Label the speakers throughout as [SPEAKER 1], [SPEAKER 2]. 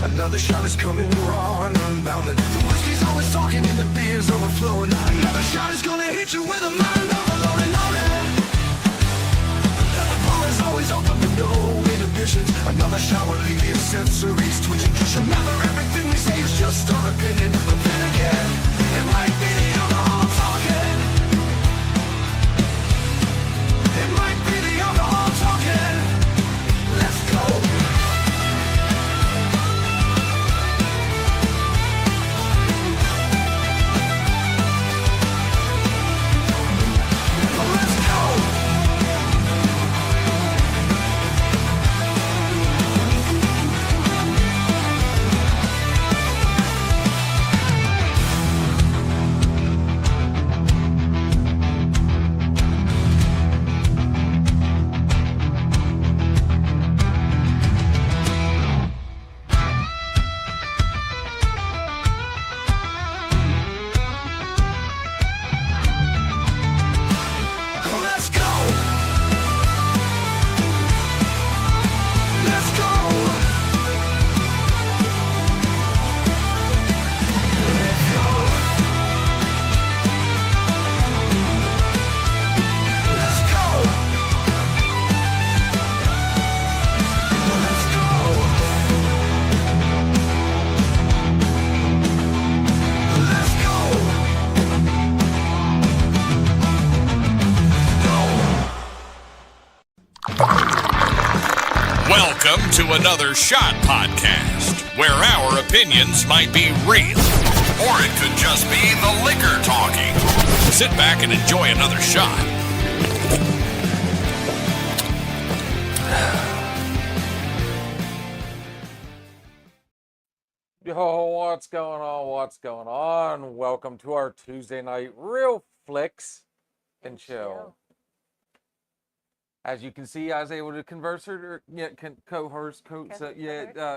[SPEAKER 1] Another shot is coming raw and unbounded. The whiskey's always talking and the beer's overflowing. Another shot is gonna hit you with a mind overloaded. The bar is always open with no inhibitions. Another shot will leave your sensories twitching. Just remember, everything we say is just our opinion. But then again, it might be the alcohol talking. It might be the alcohol talking. Let's go. Let's go. Let's go! Let's go! Let's go! Let's go! Let's go! Let's go!
[SPEAKER 2] Welcome to another Shot Podcast, where our opinions might be real, or it could just be the liquor talking. Sit back and enjoy another shot.
[SPEAKER 3] Yo, what's going on? What's going on? Welcome to our Tuesday night Reel-Flix and Chill. As you can see, I was able to converse her,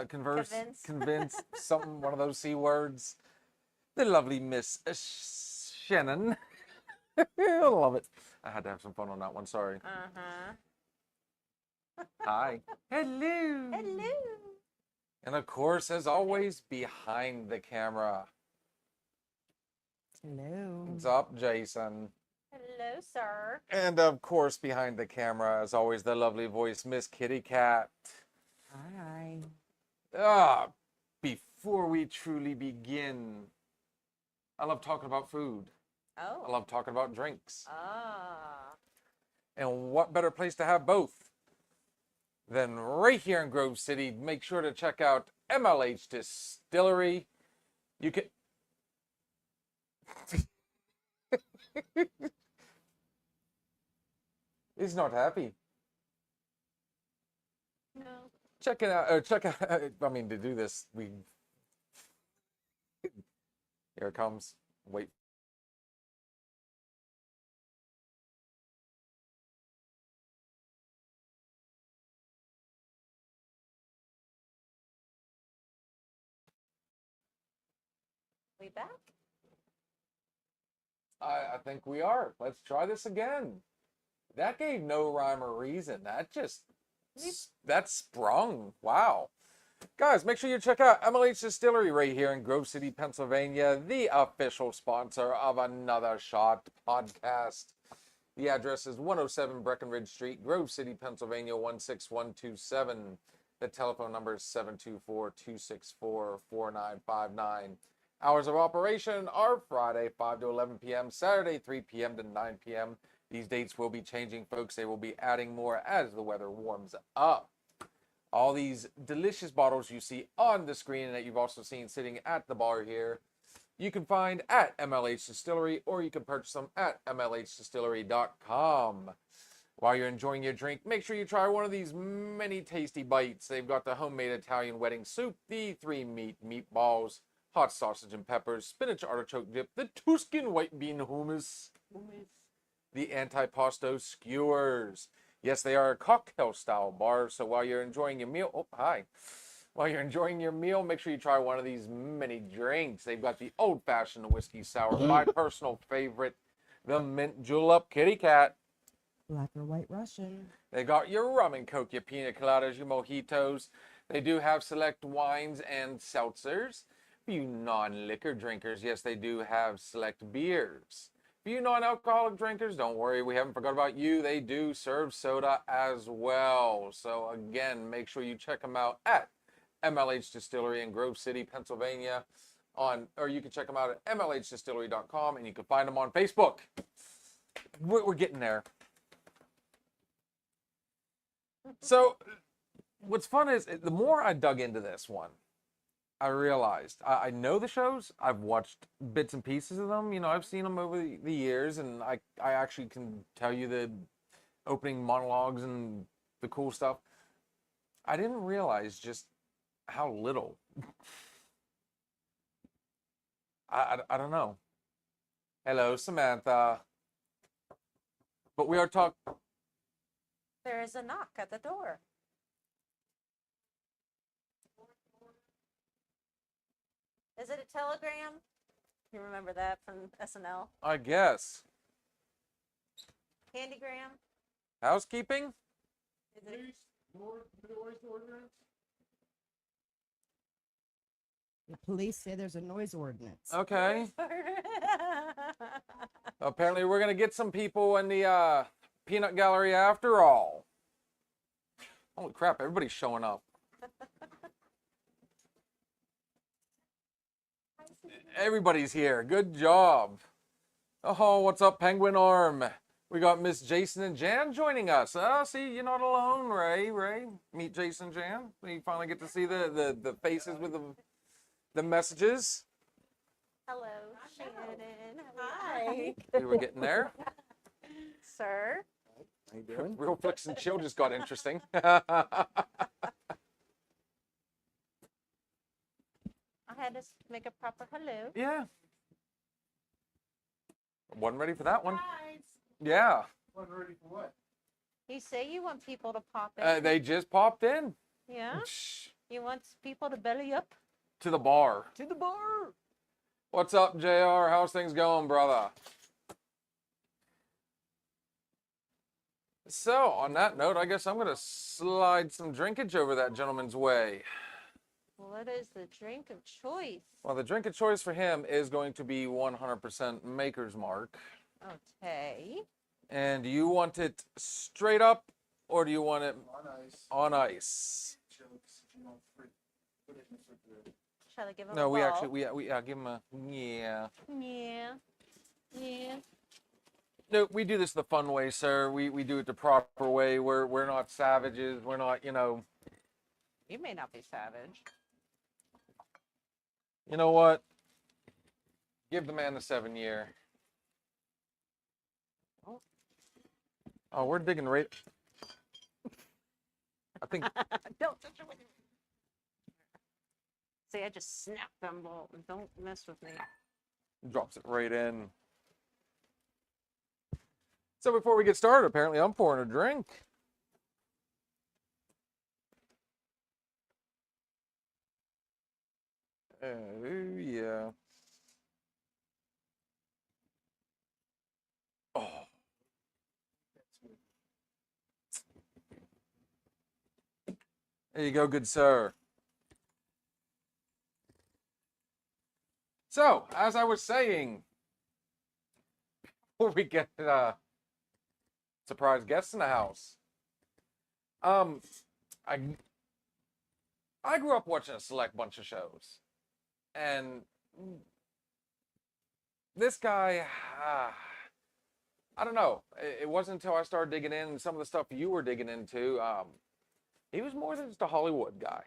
[SPEAKER 3] converse, convince one of those C words. The lovely Miss Shannon. I love it. I had to have some fun on that one. Sorry. Hi. Hello.
[SPEAKER 4] Hello.
[SPEAKER 3] And of course, as always, behind the camera.
[SPEAKER 4] Hello.
[SPEAKER 3] What's up, Jason?
[SPEAKER 4] Hello, sir.
[SPEAKER 3] And of course, behind the camera, as always, the lovely voice, Miss Kitty Cat.
[SPEAKER 4] Hi.
[SPEAKER 3] Before we truly begin, I love talking about food. I
[SPEAKER 4] Oh.
[SPEAKER 3] love talking about drinks.
[SPEAKER 4] Ah.
[SPEAKER 3] And what better place to have both than right here in Grove City? Make sure to check out MLH Distillery. You can... He's not happy.
[SPEAKER 4] No.
[SPEAKER 3] Check it out. I mean, to do this, we... Here it comes. Wait.
[SPEAKER 4] We back?
[SPEAKER 3] I think we are. Let's try this again. That gave no rhyme or reason. That sprung. Wow. Guys, make sure you check out MLH Distillery right here in Grove City, Pennsylvania, the official sponsor of Another Shot Podcast. The address is 107 Breckenridge Street, Grove City, Pennsylvania, 16127. The telephone number is 724-264-4959. Hours of operation are Friday, 5 to 11 p.m., Saturday, 3 p.m. to 9 p.m. These dates will be changing, folks. They will be adding more as the weather warms up. All these delicious bottles you see on the screen and that you've also seen sitting at the bar here, you can find at MLH Distillery, or you can purchase them at MLHdistillery.com. While you're enjoying your drink, make sure you try one of these many tasty bites. They've got the homemade Italian wedding soup, the 3-meat meatballs, hot sausage and peppers, spinach artichoke dip, the Tuscan white bean hummus, the antipasto skewers. Yes, they are a cocktail style bar, so while you're enjoying your meal, while you're enjoying your meal, make sure you try one of these mini drinks. They've got the old-fashioned whiskey sour, my personal favorite, the mint julep kitty cat.
[SPEAKER 5] Black or white Russian.
[SPEAKER 3] They got your rum and coke, your pina coladas, your mojitos. They do have select wines and seltzers. For you non-liquor drinkers, yes, they do have select beers. For you non-alcoholic drinkers, don't worry, we haven't forgot about you. They do serve soda as well. So again, make sure you check them out at MLH Distillery in Grove City, Pennsylvania. Or you can check them out at mlhdistillery.com, and you can find them on Facebook. We're getting there. So what's fun is the more I dug into this one, I realized I know the shows. I've watched bits and pieces of them. You know, I've seen them over the years, and I actually can tell you the opening monologues and the cool stuff. I didn't realize just how little. I don't know. Hello, Samantha. But we are talking.
[SPEAKER 4] There is a knock at the door. Is it a telegram? You remember that from SNL?
[SPEAKER 3] I guess.
[SPEAKER 4] Candygram?
[SPEAKER 3] Housekeeping?
[SPEAKER 4] Is it
[SPEAKER 5] The police say there's a noise ordinance.
[SPEAKER 3] Okay. Apparently, we're going to get some people in the peanut gallery after all. Holy crap, everybody's showing up. Everybody's here. Good job. Oh, what's up, Penguin Arm? We got Miss Jason and Jan joining us. See, you're not alone, Ray. Meet Jason and Jan. You finally get to see the faces with the messages.
[SPEAKER 4] Hello, Shannon. Hi.
[SPEAKER 3] We were getting there.
[SPEAKER 4] Sir.
[SPEAKER 6] How you doing?
[SPEAKER 3] Reel-Flix and Chill just got interesting.
[SPEAKER 4] I had to make a proper hello.
[SPEAKER 3] Yeah. Wasn't ready for that one. Yeah.
[SPEAKER 6] Wasn't ready for what?
[SPEAKER 4] You say you want people to pop in.
[SPEAKER 3] They just popped in.
[SPEAKER 4] Yeah?
[SPEAKER 3] Shh.
[SPEAKER 4] You want people to belly up?
[SPEAKER 3] To the bar.
[SPEAKER 4] To the bar.
[SPEAKER 3] What's up, JR? How's things going, brother? So, on that note, I guess I'm going to slide some drinkage over that gentleman's way.
[SPEAKER 4] What is the drink of choice?
[SPEAKER 3] Well, the drink of choice for him is going to be 100% Maker's Mark.
[SPEAKER 4] Okay.
[SPEAKER 3] And do you want it straight up, or do you want it
[SPEAKER 6] On ice.
[SPEAKER 3] on ice?
[SPEAKER 6] Jokes if you don't put it in the refrigerator.
[SPEAKER 4] Shall I give him a
[SPEAKER 3] No, we
[SPEAKER 4] ball?
[SPEAKER 3] actually, we give him a, yeah.
[SPEAKER 4] Yeah. Yeah.
[SPEAKER 3] No, we do this the fun way, sir. We do it the proper way. We're not savages. We're not, you know.
[SPEAKER 4] You may not be savage.
[SPEAKER 3] You know what? Give the man the 7-year. Oh, we're digging right. I think
[SPEAKER 4] Don't touch it with me. See, I just snapped them bolt. Don't mess with me.
[SPEAKER 3] drops it right in. So before we get started, apparently I'm pouring a drink. Oh, yeah. Oh. There you go, good sir. So, as I was saying, before we get surprise guests in the house, I grew up watching a select bunch of shows, and this guy, I don't know. It wasn't until I started digging in some of the stuff you were digging into. He was more than just a Hollywood guy.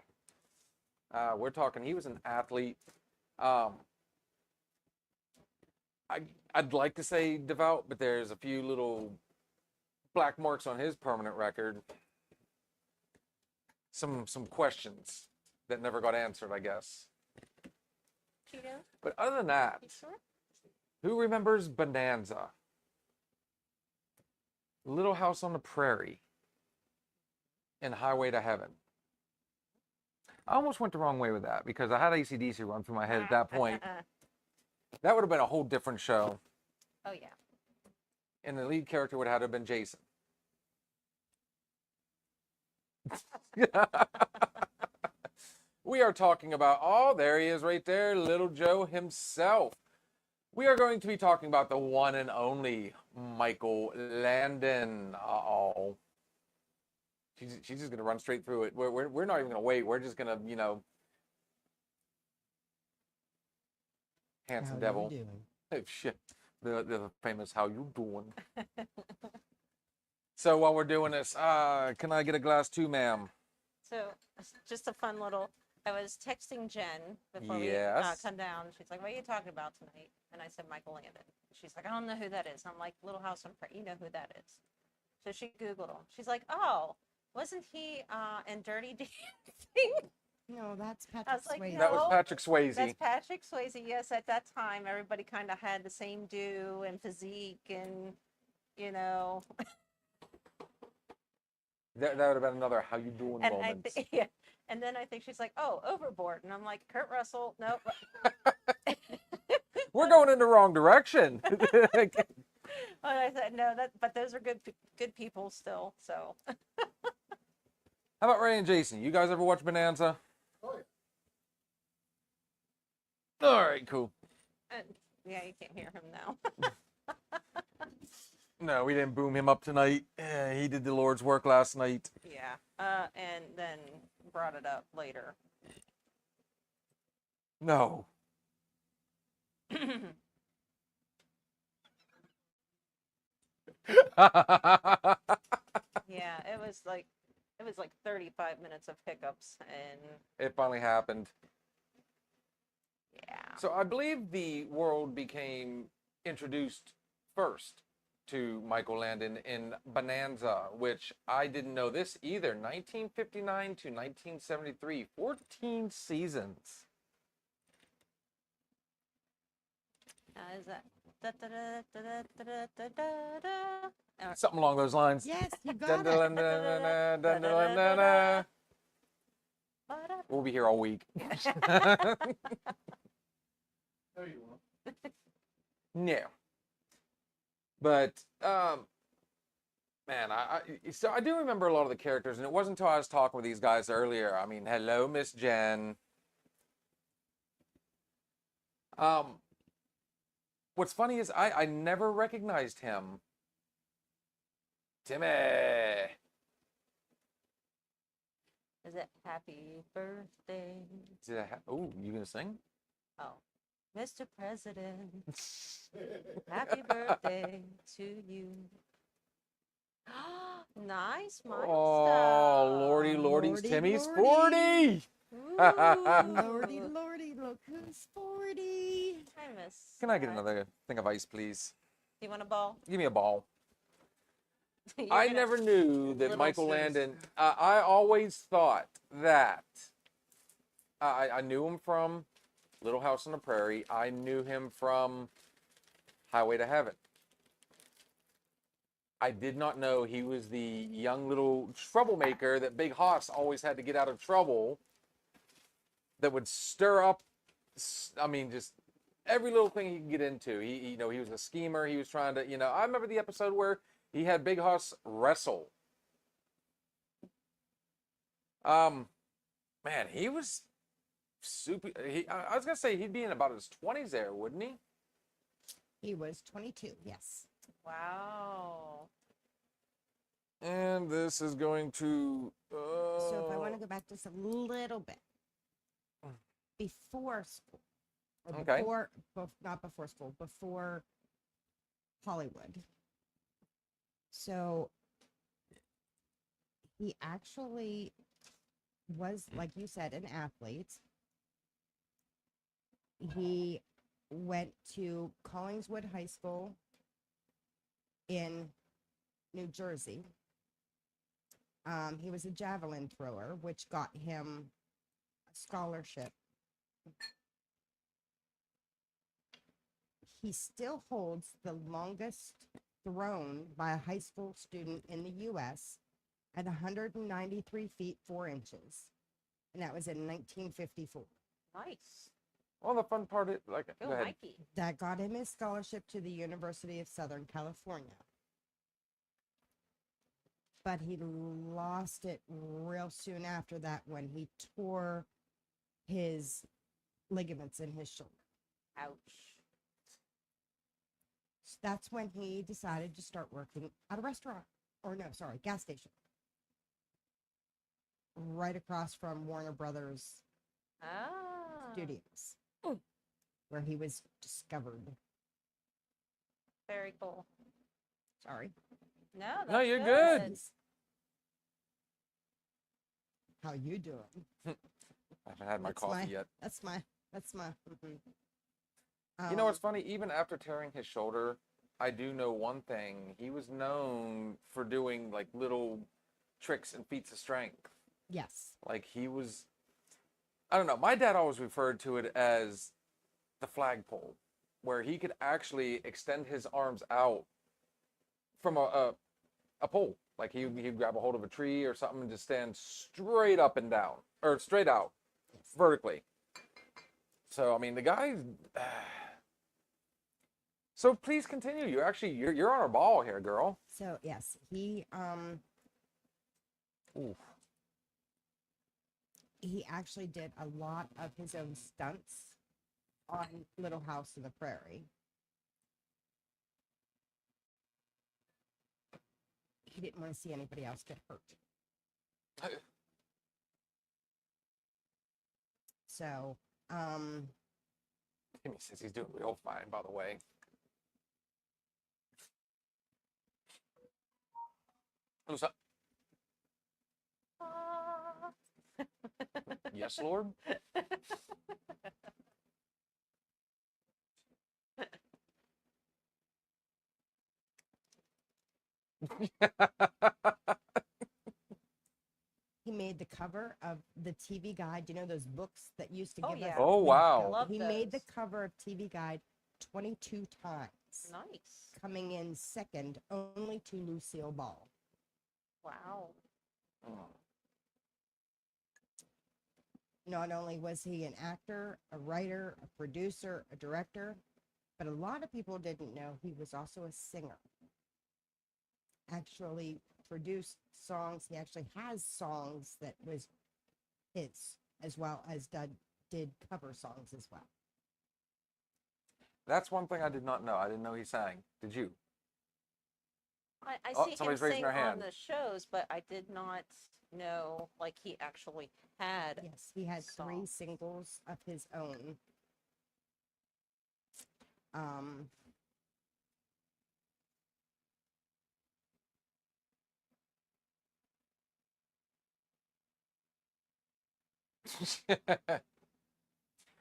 [SPEAKER 3] We're talking, he was an athlete. I'd like to say devout, but there's a few little black marks on his permanent record. Some questions that never got answered, I guess.
[SPEAKER 4] Cheeto?
[SPEAKER 3] But other than that,
[SPEAKER 4] You sure?
[SPEAKER 3] who remembers Bonanza? Little House on the Prairie and Highway to Heaven. I almost went the wrong way with that because I had AC/DC run through my head at that point. That would have been a whole different show.
[SPEAKER 4] Oh, yeah.
[SPEAKER 3] And the lead character would have had to have been Jason. We are talking about, oh, there he is right there, Little Joe himself. We are going to be talking about the one and only Michael Landon. Uh-oh. She's just going to run straight through it. We're not even going to wait. We're just going to, handsome
[SPEAKER 5] How
[SPEAKER 3] devil.
[SPEAKER 5] you doing?
[SPEAKER 3] Oh, shit. The famous how you doing. So while we're doing this, can I get a glass too, ma'am?
[SPEAKER 4] So, just a fun little. I was texting Jen before we
[SPEAKER 3] Yes.
[SPEAKER 4] come down. She's like, "What are you talking about tonight?" And I said, "Michael Landon." She's like, "I don't know who that is." I'm like, "Little House on Prairie. You know who that is?" So she Googled him. She's like, "Oh, wasn't he in Dirty Dancing?"
[SPEAKER 5] No, that's Patrick
[SPEAKER 4] I was like,
[SPEAKER 5] Swayze.
[SPEAKER 3] That was
[SPEAKER 4] No.
[SPEAKER 3] Patrick Swayze.
[SPEAKER 4] That's Patrick Swayze. Yes, at that time, everybody kind of had the same do and physique, and you know.
[SPEAKER 3] That would have been another how you doing
[SPEAKER 4] And
[SPEAKER 3] moment.
[SPEAKER 4] yeah. And then I think she's like, "Oh, Overboard," and I'm like, "Kurt Russell, nope."
[SPEAKER 3] We're going in the wrong direction.
[SPEAKER 4] And I said, "No, but those are good people still." So
[SPEAKER 3] How about Ray and Jason? You guys ever watch Bonanza?
[SPEAKER 6] Oh, yeah.
[SPEAKER 3] All right, cool.
[SPEAKER 4] and, yeah, you can't hear him now.
[SPEAKER 3] No, we didn't boom him up tonight. He did the Lord's work last night.
[SPEAKER 4] Yeah, and then brought it up later.
[SPEAKER 3] No.
[SPEAKER 4] Yeah, it was like 35 minutes of hiccups, and
[SPEAKER 3] It finally happened.
[SPEAKER 4] yeah.
[SPEAKER 3] So I believe the world became introduced first to Michael Landon in Bonanza, which I didn't know this either. 1959 to 1973, 14 seasons.
[SPEAKER 4] Is that da, da, da, da, da, da, da, da, da.
[SPEAKER 3] Something along those lines.
[SPEAKER 5] Yes, you
[SPEAKER 3] Dun,
[SPEAKER 5] got
[SPEAKER 3] dun,
[SPEAKER 5] it.
[SPEAKER 3] dun, dun, dun, dun, dun, dun, dun.
[SPEAKER 4] Ba-da.
[SPEAKER 3] We'll be here all week.
[SPEAKER 6] No, you won't.
[SPEAKER 3] No. But man, so I do remember a lot of the characters, and it wasn't until I was talking with these guys earlier. I mean, hello, Miss Jen. What's funny is I never recognized him. Timmy.
[SPEAKER 4] Is it Happy Birthday?
[SPEAKER 3] Oh, you gonna sing?
[SPEAKER 4] Oh, Mr. President, happy birthday to you. Nice milestone.
[SPEAKER 3] Oh, lordy, lordy,
[SPEAKER 5] Lordy,
[SPEAKER 3] Timmy's
[SPEAKER 5] lordy.
[SPEAKER 3] 40.
[SPEAKER 5] Lordy, lordy, look who's 40.
[SPEAKER 4] I miss.
[SPEAKER 3] Can I get another thing of ice, please?
[SPEAKER 4] You want a ball?
[SPEAKER 3] Give me a ball.
[SPEAKER 4] You're
[SPEAKER 3] I
[SPEAKER 4] gonna-
[SPEAKER 3] never knew that
[SPEAKER 6] Little
[SPEAKER 3] Michael
[SPEAKER 6] sis.
[SPEAKER 3] Landon. I always thought that. I knew him from Little House on the Prairie. I knew him from Highway to Heaven. I did not know he was the young little troublemaker that Big Hoss always had to get out of trouble. That would stir up. I mean, just every little thing he could get into. He was a schemer. He was trying to, I remember the episode where he had Big Hoss wrestle. Man, he was super. I was gonna say he'd be in about his 20s there, wouldn't he?
[SPEAKER 5] He was 22, yes.
[SPEAKER 4] Wow.
[SPEAKER 3] And this is going to.
[SPEAKER 5] So if I want to go back just a little bit, before school, or
[SPEAKER 3] Okay.
[SPEAKER 5] not before school, before Hollywood. So he actually was, like you said, an athlete. He went to Collingswood High School in New Jersey. He was a javelin thrower, which got him a scholarship. He still holds the longest thrown by a high school student in the U.S. at 193 feet 4 inches, and that was in 1954.
[SPEAKER 4] Nice.
[SPEAKER 3] Well, the fun part is like.
[SPEAKER 4] Go,
[SPEAKER 3] Go ahead.
[SPEAKER 4] Mikey.
[SPEAKER 5] That got him his scholarship to the University of Southern California. But he lost it real soon after that when he tore his ligaments in his shoulder.
[SPEAKER 4] Ouch.
[SPEAKER 5] So that's when he decided to start working at a restaurant, or no, sorry, gas station, right across from Warner Brothers
[SPEAKER 4] Ah.
[SPEAKER 5] Studios, where he was discovered.
[SPEAKER 4] Very cool.
[SPEAKER 5] Sorry.
[SPEAKER 4] No,
[SPEAKER 3] No,
[SPEAKER 4] that's
[SPEAKER 3] you're good.
[SPEAKER 5] How you doing?
[SPEAKER 3] I haven't had my
[SPEAKER 5] That's
[SPEAKER 3] coffee
[SPEAKER 5] my-
[SPEAKER 3] yet.
[SPEAKER 5] That's my.
[SPEAKER 3] You know what's funny? Even after tearing his shoulder, I do know one thing. He was known for doing like little tricks and feats of strength.
[SPEAKER 5] Yes.
[SPEAKER 3] Like he was, I don't know. My dad always referred to it as the flagpole, where he could actually extend his arms out from a pole. Like he'd grab a hold of a tree or something and just stand straight up and down, or straight out, vertically. So I mean, the guy. So please continue. You're on our ball here, girl.
[SPEAKER 5] So yes, he
[SPEAKER 3] Ooh.
[SPEAKER 5] he actually did a lot of his own stunts on Little House on the Prairie. He didn't want to see anybody else get hurt. So,
[SPEAKER 3] Timmy says he's doing real fine, by the way. What's up?
[SPEAKER 4] Ah.
[SPEAKER 3] Yes, Lord.
[SPEAKER 5] he made the cover of the TV Guide. You know those books that used to
[SPEAKER 4] Oh,
[SPEAKER 5] give us?
[SPEAKER 4] yeah.
[SPEAKER 3] Oh, wow.
[SPEAKER 4] Love
[SPEAKER 5] He made the
[SPEAKER 4] those.
[SPEAKER 5] cover of TV Guide 22 times,
[SPEAKER 4] Nice.
[SPEAKER 5] coming in second only to Lucille Ball.
[SPEAKER 4] Wow.
[SPEAKER 5] Not only was he an actor, a writer, a producer, a director, but a lot of people didn't know he was also a singer. Actually produced songs. He actually has songs that was his, as well as did cover songs as well.
[SPEAKER 3] That's one thing I did not know. I didn't know he sang. Did you?
[SPEAKER 4] I
[SPEAKER 3] Oh,
[SPEAKER 4] see him
[SPEAKER 3] somebody's raising
[SPEAKER 4] sing
[SPEAKER 3] their
[SPEAKER 4] on
[SPEAKER 3] hand.
[SPEAKER 4] the shows, but I did not know like he actually had.
[SPEAKER 5] Yes, he had
[SPEAKER 4] Song.
[SPEAKER 5] 3 singles of his own.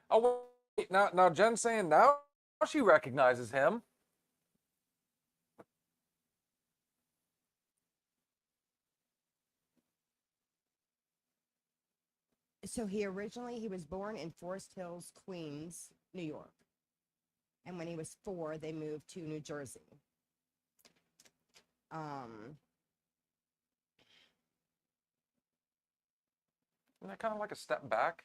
[SPEAKER 3] Oh, wait. Now Jen's saying now she recognizes him.
[SPEAKER 5] So he was born in Forest Hills, Queens, New York. And when he was 4, they moved to New Jersey.
[SPEAKER 3] Isn't that kind of like a step back?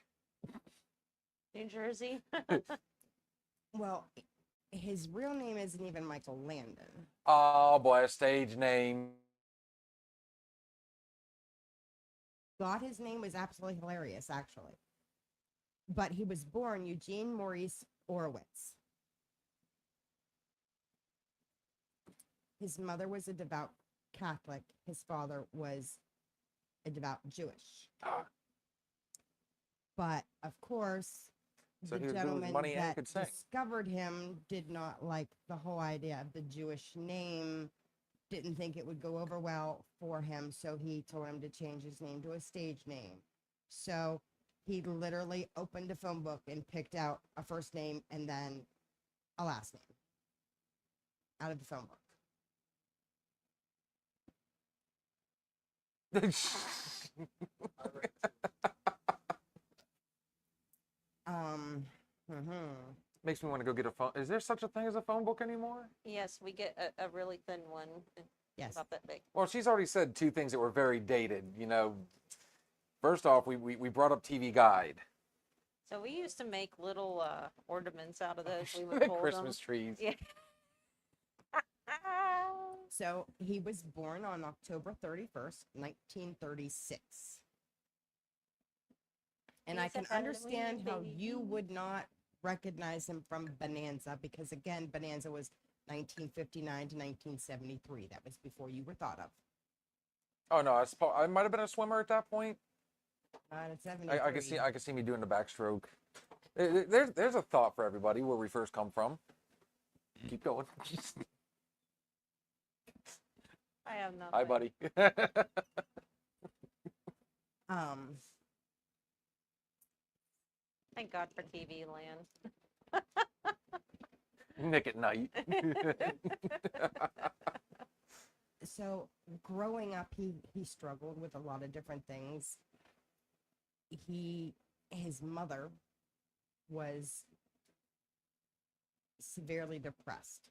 [SPEAKER 4] New Jersey.
[SPEAKER 5] Well, his real name isn't even Michael Landon.
[SPEAKER 3] Oh boy, a stage name.
[SPEAKER 5] Thought his name was absolutely hilarious, actually. But he was born Eugene Maurice Orowitz. His mother was a devout Catholic. His father was a devout Jewish. But of course,
[SPEAKER 3] So
[SPEAKER 5] the
[SPEAKER 3] he was good with
[SPEAKER 5] gentleman
[SPEAKER 3] money and
[SPEAKER 5] that
[SPEAKER 3] could sing.
[SPEAKER 5] discovered him did not like the whole idea of the Jewish name, didn't think it would go over well for him, so he told him to change his name to a stage name. So he literally opened a phone book and picked out a first name and then a last name out of the phone book.
[SPEAKER 3] Makes me want to go get a phone. Is there such a thing as a phone book anymore?
[SPEAKER 4] Yes, we get a really thin one.
[SPEAKER 5] Yes.
[SPEAKER 4] About that big.
[SPEAKER 3] Well, she's already said 2 things that were very dated. You know, first off, we brought up TV Guide.
[SPEAKER 4] So we used to make little ornaments out of those. We would
[SPEAKER 3] The
[SPEAKER 4] hold
[SPEAKER 3] Christmas
[SPEAKER 4] them.
[SPEAKER 3] trees.
[SPEAKER 4] Yeah.
[SPEAKER 5] So he was born on October 31st, 1936. And I
[SPEAKER 4] He's a
[SPEAKER 5] can understand how
[SPEAKER 4] Halloween
[SPEAKER 5] you
[SPEAKER 4] baby.
[SPEAKER 5] would not recognize him from Bonanza because, again, Bonanza was 1959 to 1973. That was before you were thought of.
[SPEAKER 3] Oh no, I might have been a swimmer at that point.
[SPEAKER 5] It's 73.
[SPEAKER 3] I could see me doing the backstroke. There's a thought for everybody where we first come from. Keep going.
[SPEAKER 4] I have nothing.
[SPEAKER 3] Hi, buddy.
[SPEAKER 5] Um,
[SPEAKER 4] Thank God for TV land.
[SPEAKER 3] Nick at night.
[SPEAKER 5] so growing up, he struggled with a lot of different things. His mother was severely depressed.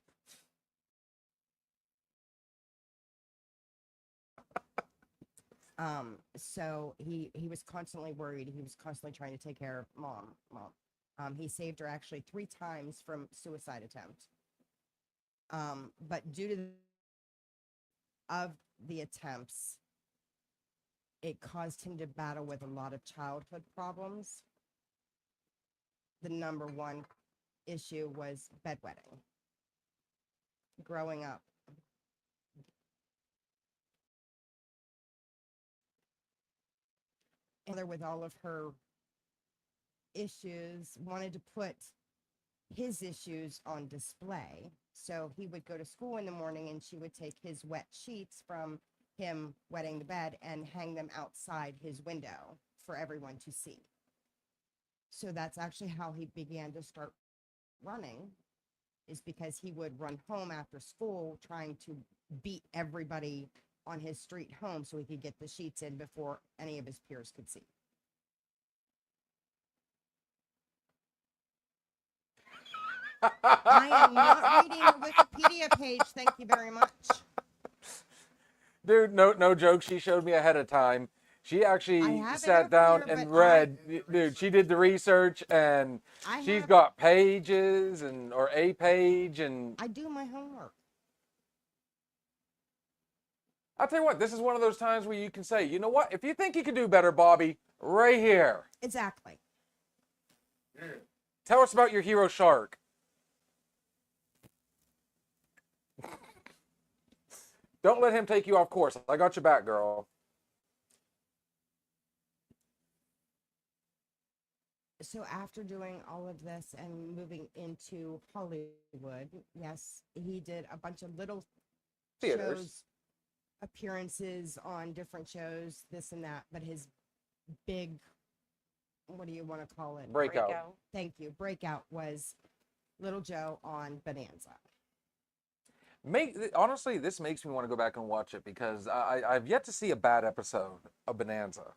[SPEAKER 5] So he was constantly worried. He was constantly trying to take care of mom. He saved her actually 3 times from suicide attempt. But due to the attempts, it caused him to battle with a lot of childhood problems. The number one issue was bedwetting. Growing up, mother, with all of her issues, wanted to put his issues on display. So he would go to school in the morning and she would take his wet sheets from him wetting the bed and hang them outside his window for everyone to see. So that's actually how he began to start running, is because he would run home after school trying to beat everybody on his street home so he could get the sheets in before any of his peers could see. I am not reading a Wikipedia page. Thank you very much.
[SPEAKER 3] Dude, no joke. She showed me ahead of time. She actually
[SPEAKER 5] have it
[SPEAKER 3] sat
[SPEAKER 5] over
[SPEAKER 3] down
[SPEAKER 5] here,
[SPEAKER 3] and
[SPEAKER 5] but
[SPEAKER 3] read. Dude, she did the research and she's
[SPEAKER 5] have-
[SPEAKER 3] got pages or a page and
[SPEAKER 5] I do my homework.
[SPEAKER 3] I'll tell you what, this is one of those times where you can say, you know what? If you think you can do better, Bobby, right here.
[SPEAKER 5] Exactly.
[SPEAKER 3] Tell us about your hero shark. Don't let him take you off course. I got your back, girl.
[SPEAKER 5] So after doing all of this and moving into Hollywood, yes, he did a bunch of little
[SPEAKER 3] Theaters.
[SPEAKER 5] shows, appearances on different shows, this and that. But his big, what do you want to call it?
[SPEAKER 3] Breakout.
[SPEAKER 5] Thank you. Breakout was Little Joe on Bonanza.
[SPEAKER 3] Honestly, this makes me want to go back and watch it because I've yet to see a bad episode of Bonanza.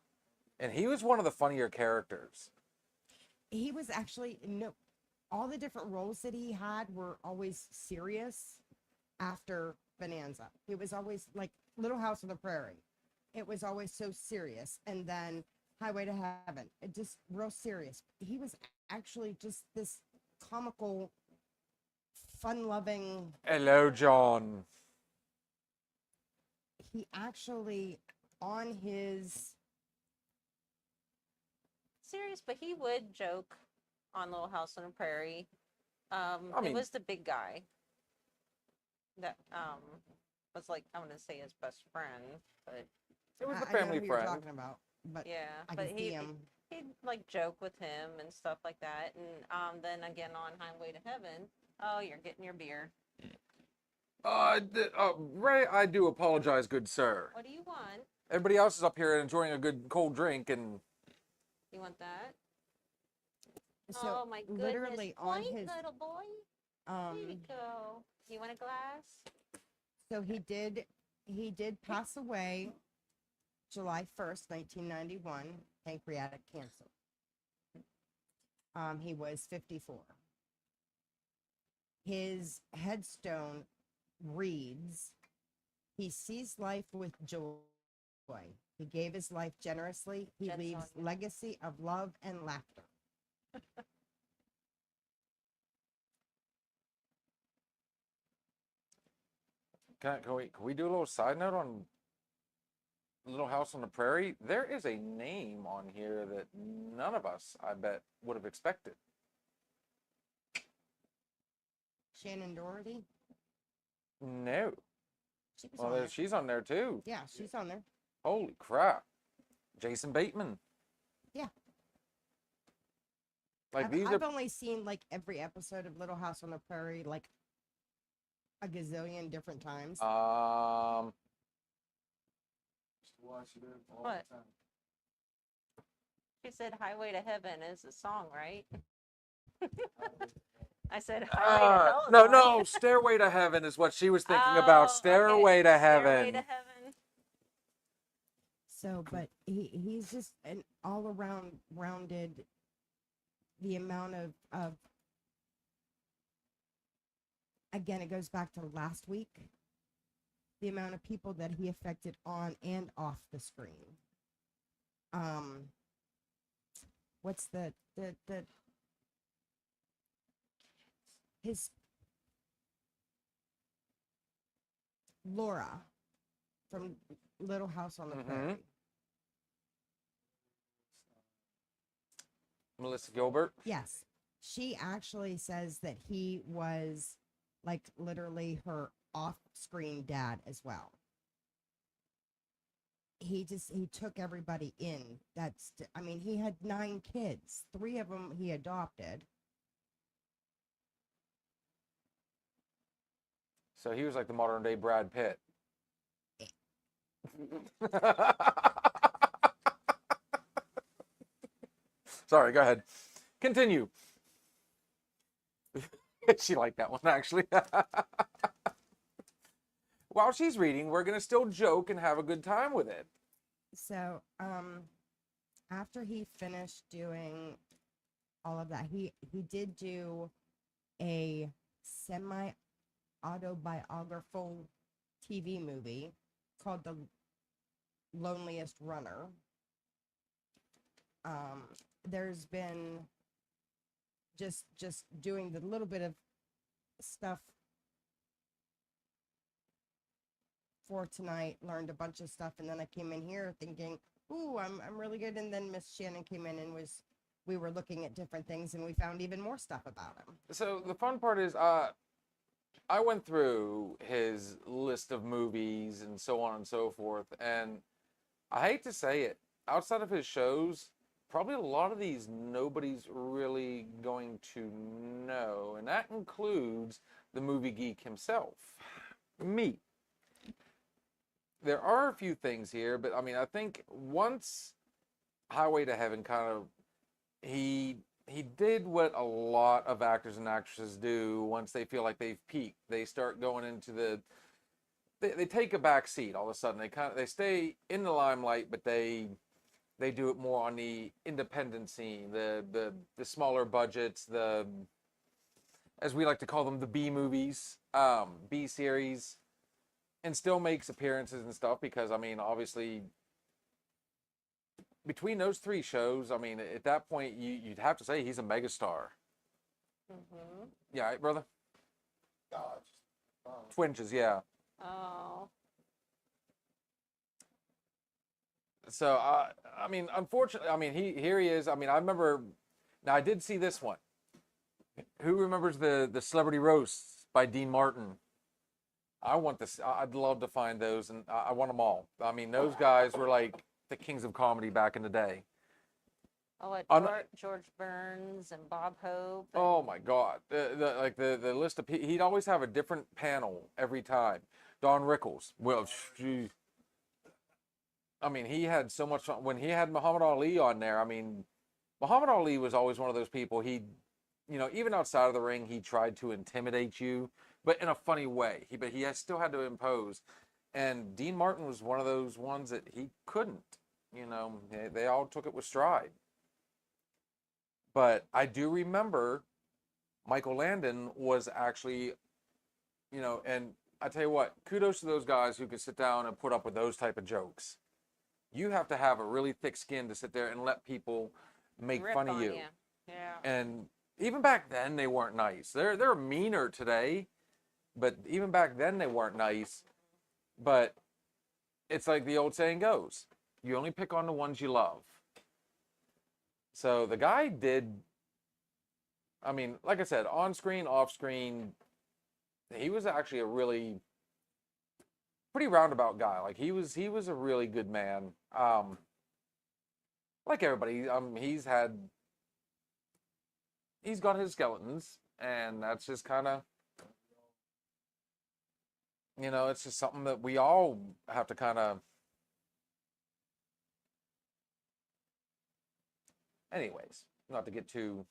[SPEAKER 3] And he was one of the funnier characters.
[SPEAKER 5] He was actually, no, all the different roles that he had were always serious after Bonanza. It was always like Little House on the Prairie. It was always so serious. And then Highway to Heaven, it just real serious. He was actually just this comical, fun-loving.
[SPEAKER 3] Hello, John.
[SPEAKER 5] He actually, on his...
[SPEAKER 4] Serious, but he would joke on Little House on the Prairie.
[SPEAKER 3] I
[SPEAKER 4] It
[SPEAKER 3] mean-
[SPEAKER 4] was the big guy that was like, I want to say his best friend, but
[SPEAKER 3] It was the
[SPEAKER 5] I know
[SPEAKER 3] family
[SPEAKER 5] who you're
[SPEAKER 3] friend.
[SPEAKER 5] talking about, but
[SPEAKER 4] yeah,
[SPEAKER 5] I
[SPEAKER 4] but
[SPEAKER 5] can see him.
[SPEAKER 4] he'd like joke with him and stuff like that. And then again on Highway to Heaven, oh, you're getting your beer.
[SPEAKER 3] Ray, I do apologize, good sir.
[SPEAKER 4] What do you want?
[SPEAKER 3] Everybody else is up here enjoying a good cold drink, and
[SPEAKER 4] You want that?
[SPEAKER 5] So
[SPEAKER 4] oh my goodness!
[SPEAKER 5] literally on
[SPEAKER 4] Point,
[SPEAKER 5] his
[SPEAKER 4] little boy. There you go. You want a glass?
[SPEAKER 5] so he did pass away July 1st, 1991, pancreatic cancer. He was 54. His headstone reads, "He sees life with joy. He gave his life generously. He
[SPEAKER 4] Jen's
[SPEAKER 5] leaves
[SPEAKER 4] on you.
[SPEAKER 5] legacy of love and laughter."
[SPEAKER 3] can we do a little side note on Little House on the Prairie, there is a name on here that none of us, I bet, would have expected.
[SPEAKER 5] Shannon Doherty. She
[SPEAKER 3] No.
[SPEAKER 5] was
[SPEAKER 3] Well,
[SPEAKER 5] on there.
[SPEAKER 3] she's on there too.
[SPEAKER 5] Yeah, she's on there.
[SPEAKER 3] Holy crap. Jason Bateman.
[SPEAKER 5] Yeah.
[SPEAKER 3] Like these
[SPEAKER 5] I've
[SPEAKER 3] are
[SPEAKER 5] only seen like every episode of Little House on the Prairie like a gazillion different times.
[SPEAKER 6] Just watch it all
[SPEAKER 4] What?
[SPEAKER 6] the time.
[SPEAKER 4] She said "Highway to Heaven" is a song, right? I said "Highway to Hell." is
[SPEAKER 3] no,
[SPEAKER 4] one.
[SPEAKER 3] no, Stairway to Heaven is what she was thinking about.
[SPEAKER 4] Oh,
[SPEAKER 3] Stairway
[SPEAKER 4] okay.
[SPEAKER 3] to Heaven.
[SPEAKER 4] Stairway to Heaven.
[SPEAKER 5] So, but he's just an all around rounded. The amount of again, it goes back to last week. The amount of people that he affected on and off the screen. What's the his Laura from Little House on the Prairie.
[SPEAKER 3] Melissa Gilbert.
[SPEAKER 5] Yes. She actually says that he was like literally her off-screen dad as well. He took everybody in. I mean, he had 9 kids. 3 of them he adopted.
[SPEAKER 3] So he was like the modern day Brad Pitt. Sorry, go ahead. Continue. She liked that one, actually. While she's reading, we're going to still joke and have a good time with it.
[SPEAKER 5] So, after he finished doing all of that, he did do a semi-autobiographical TV movie called The Loneliest Runner. There's been just doing the little bit of stuff for tonight, learned a bunch of stuff, and then I came in here thinking, ooh, I'm really good. And then Miss Shannon came in and we were looking at different things, and we found even more stuff about him.
[SPEAKER 3] So the fun part is, I went through his list of movies and so on and so forth, and I hate to say it, outside of his shows, probably a lot of these nobody's really going to know, and that includes the movie geek himself, me. There are a few things here, but I mean, I think once Highway to Heaven kind of, he did what a lot of actors and actresses do once they feel like they've peaked. They start going into they take a back seat all of a sudden. They stay in the limelight, but they do it more on the independent scene, the smaller budgets, as we like to call them, the B movies, B series, and still makes appearances and stuff because, I mean, obviously, between those 3 shows, I mean, at that point, you'd have to say he's a megastar.
[SPEAKER 4] Mm-hmm.
[SPEAKER 3] Yeah, right, brother?
[SPEAKER 6] Gosh.
[SPEAKER 3] Twinges, yeah.
[SPEAKER 4] Oh.
[SPEAKER 3] So, I mean, unfortunately, I mean, here he is. I mean, I remember, now I did see this one. Who remembers the Celebrity Roasts by Dean Martin? I want this. I'd love to find those, and I want them all. I mean, those guys were like the kings of comedy back in the day.
[SPEAKER 4] Oh, what,
[SPEAKER 3] On-
[SPEAKER 4] George Burns and Bob Hope.
[SPEAKER 3] Oh my God! The list of he'd always have a different panel every time. Don Rickles. Well, geez. I mean, he had so much fun when he had Muhammad Ali on there. I mean, Muhammad Ali was always one of those people. Even outside of the ring, he tried to intimidate you, but in a funny way. But he still had to impose. And Dean Martin was one of those ones that he couldn't. They all took it with stride. But I do remember Michael Landon was actually, and I tell you what, kudos to those guys who could sit down and put up with those type of jokes. You have to have a really thick skin to sit there and let people make
[SPEAKER 4] Rip
[SPEAKER 3] fun of
[SPEAKER 4] on
[SPEAKER 3] you.
[SPEAKER 4] Yeah.
[SPEAKER 3] And even back then, they weren't nice. They're meaner today, but even back then, they weren't nice. But it's like the old saying goes, you only pick on the ones you love. So the guy did, I mean, like I said, on screen, off screen, he was actually a really pretty roundabout guy. Like he was a really good man. Like everybody, he's got his skeletons, and that's just kind of, you know, it's just something that we all have to kind of. Anyways, not to get too.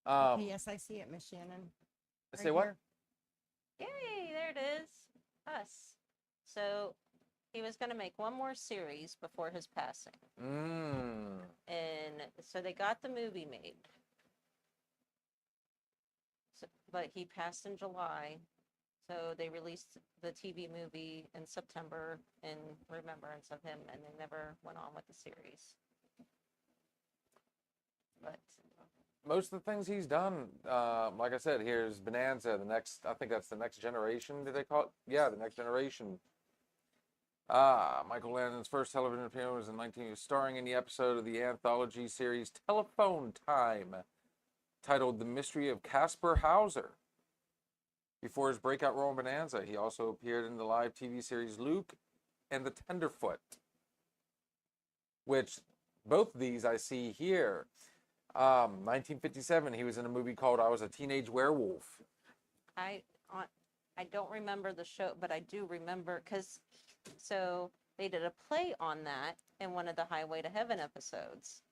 [SPEAKER 5] Yes, I see it, Miss Shannon.
[SPEAKER 3] Say what?
[SPEAKER 5] Here.
[SPEAKER 4] Yay, there it is. Us. So he was going to make one more series before his passing. And so they got the movie made. So, but he passed in July. So they released the TV movie in September in remembrance of him, and they never went on with the series. But
[SPEAKER 3] most of the things he's done, like I said, here's Bonanza, I think that's the Next Generation, did they call it? Yeah, the Next Generation. Michael Landon's first television appearance was in 1980, starring in the episode of the anthology series Telephone Time, titled The Mystery of Caspar Hauser. Before his breakout role in Bonanza, he also appeared in the live TV series Luke and the Tenderfoot, which both of these I see here. 1957, he was in a movie called I Was a Teenage Werewolf.
[SPEAKER 4] I don't remember the show, but I do remember so they did a play on that in one of the Highway to Heaven episodes,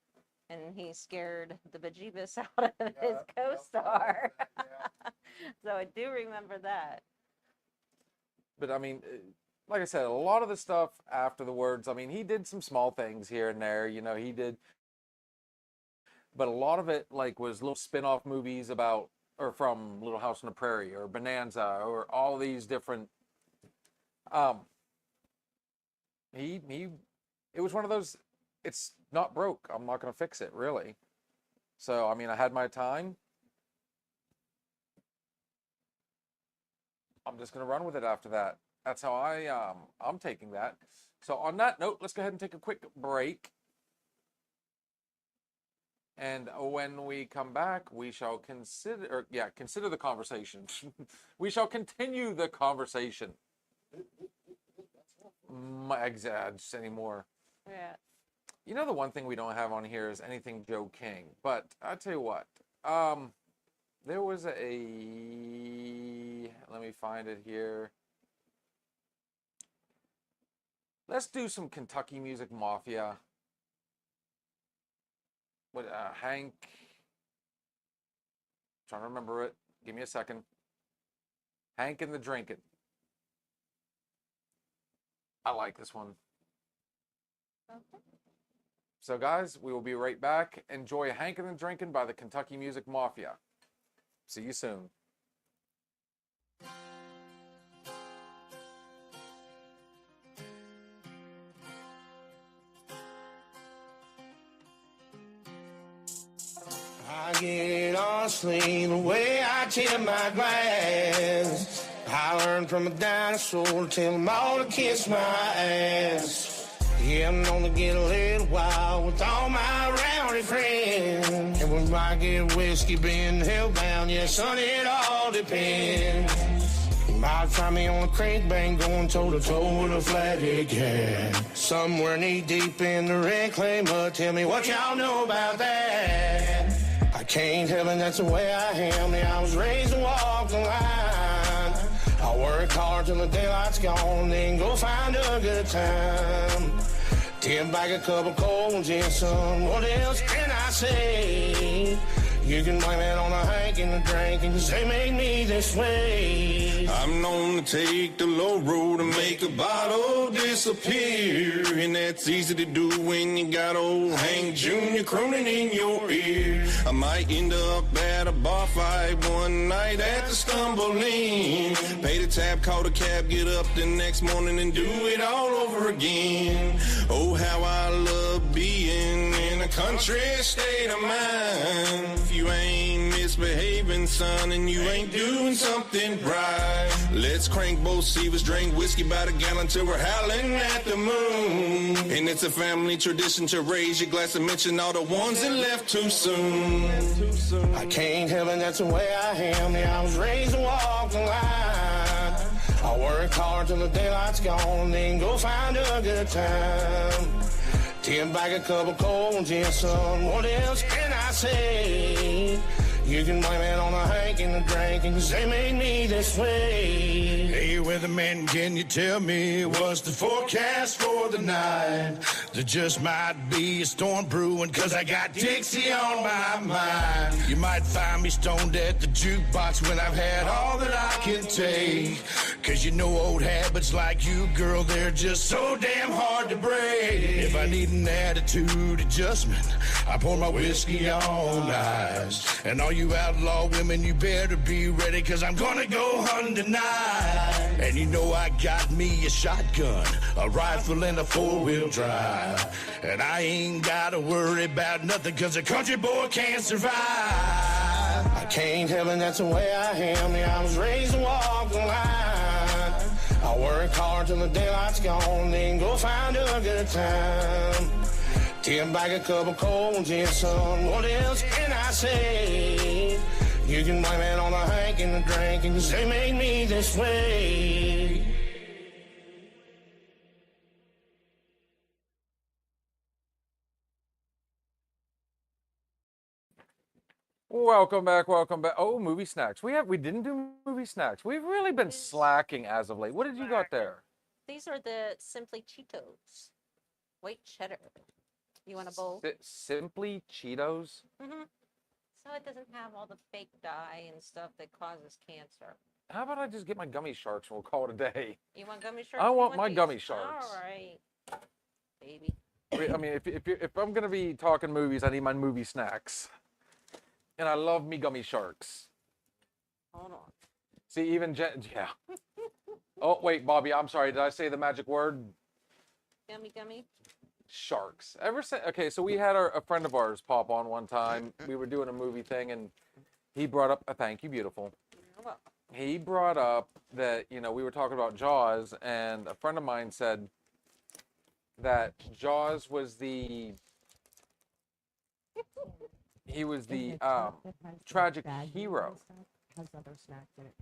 [SPEAKER 4] and he scared the bejeebus out of his co-star. So I do remember that.
[SPEAKER 3] But I mean, like I said, a lot of the stuff after the words, I mean, he did some small things here and there, you know, he did. But a lot of it, like, was little spin-off movies about, or from Little House on the Prairie, or Bonanza, or all these different, it was one of those, it's not broke, I'm not going to fix it, really. So, I mean, I had my time. I'm just going to run with it after that. That's how I'm taking that. So, on that note, let's go ahead and take a quick break. And when we come back, we shall consider the conversation. We shall continue the conversation. Just anymore.
[SPEAKER 4] Yeah.
[SPEAKER 3] You know, the one thing we don't have on here is anything Joe King. But I tell you what, there was let me find it here. Let's do some Kentucky Music Mafia. What, Hank, trying to remember it. Give me a second. Hank and the Drinkin'. I like this one.
[SPEAKER 4] Okay.
[SPEAKER 3] So, guys, we will be right back. Enjoy Hank and the Drinkin' by the Kentucky Music Mafia. See you soon.
[SPEAKER 7] I get on sleep the way I tip my glass. I learned from a dinosaur to tell them all to kiss my ass. Yeah, I'm gonna get a little wild with all my rowdy friends. And we might get whiskey being held down. Yeah, son, it all depends. You might find me on a creek bank going toe-to-toe with a flathead cat. Somewhere knee-deep in the red clay mud. Tell me what y'all know about that. I can't help it, that's the way I am. Yeah, I was raised to walk the line. I work hard till the daylight's gone, then go find a good time. Tip back a couple cold ones, yeah, son. What else can I say? You can blame it on the Hank and the drinking, 'cause they made me this way. I'm known to take the low road and make a bottle disappear. And that's easy to do when you got old Hank Jr. crooning in your ear. I might end up at a bar fight one night at the Stumbling. Pay the tab, call the cab, get up the next morning and do it all over again. Oh, how I love being in a country state of mind. If you ain't misbehaving, son, and you ain't doing something right. Let's crank both Seavers, drink whiskey by the gallon till we're howling at the moon. And it's a family tradition to raise your glass and mention all the ones that left too soon. I can't help it, that's the way I am. Yeah, I was raised to walk the line. I work hard till the daylight's gone, then go find a good time. Tip back a couple cold gin, son. What else can I say? You can blame it on the Hank and the drinking, 'cause they made me this way. Hey, weatherman, can you tell me what's the forecast for the night? There just might be a storm brewing, 'cause I got Dixie on my mind. You might find me stoned at the jukebox when I've had all that I can take. 'Cause you know old habits like you, girl, they're just so damn hard to break. If I need an attitude adjustment, I pour my whiskey on ice. And all you outlaw women, you better be ready, 'cause I'm gonna go hunting tonight. And you know I got me a shotgun, a rifle, and a four-wheel drive. And I ain't gotta worry about nothing, 'cause a country boy can't survive. I can't help it, that's the way I am. Yeah, I was raised to walk the line. I work hard till the daylight's gone, then go find a good time. Tip back a couple cold gin, son. What else can I say? You can blame it on the Hank and the drinking, 'cause they made me this way.
[SPEAKER 3] Welcome back, welcome back. Oh, movie snacks. We didn't do movie snacks. We've really been slacking as of late. What did you got there?
[SPEAKER 4] These are the Simply Cheetos. White cheddar. You want a bowl?
[SPEAKER 3] Simply Cheetos?
[SPEAKER 4] Mm-hmm. So it doesn't have all the fake dye and stuff that causes cancer.
[SPEAKER 3] How about I just get my gummy sharks and we'll call it a day?
[SPEAKER 4] You want gummy sharks?
[SPEAKER 3] I
[SPEAKER 4] You
[SPEAKER 3] want my
[SPEAKER 4] these?
[SPEAKER 3] gummy sharks.
[SPEAKER 4] All right, baby.
[SPEAKER 3] I mean, if I'm gonna be talking movies, I need my movie snacks. And I love me gummy sharks.
[SPEAKER 4] Hold on.
[SPEAKER 3] See, even yeah. Oh wait, Bobby, I'm sorry. Did I say the magic word?
[SPEAKER 4] Gummy.
[SPEAKER 3] Sharks. Ever since, okay, so we had a friend of ours pop on one time. We were doing a movie thing, and he brought up, thank you, beautiful.
[SPEAKER 4] You're welcome.
[SPEAKER 3] He brought up that, we were talking about Jaws, and a friend of mine said that Jaws was he was the tragic hero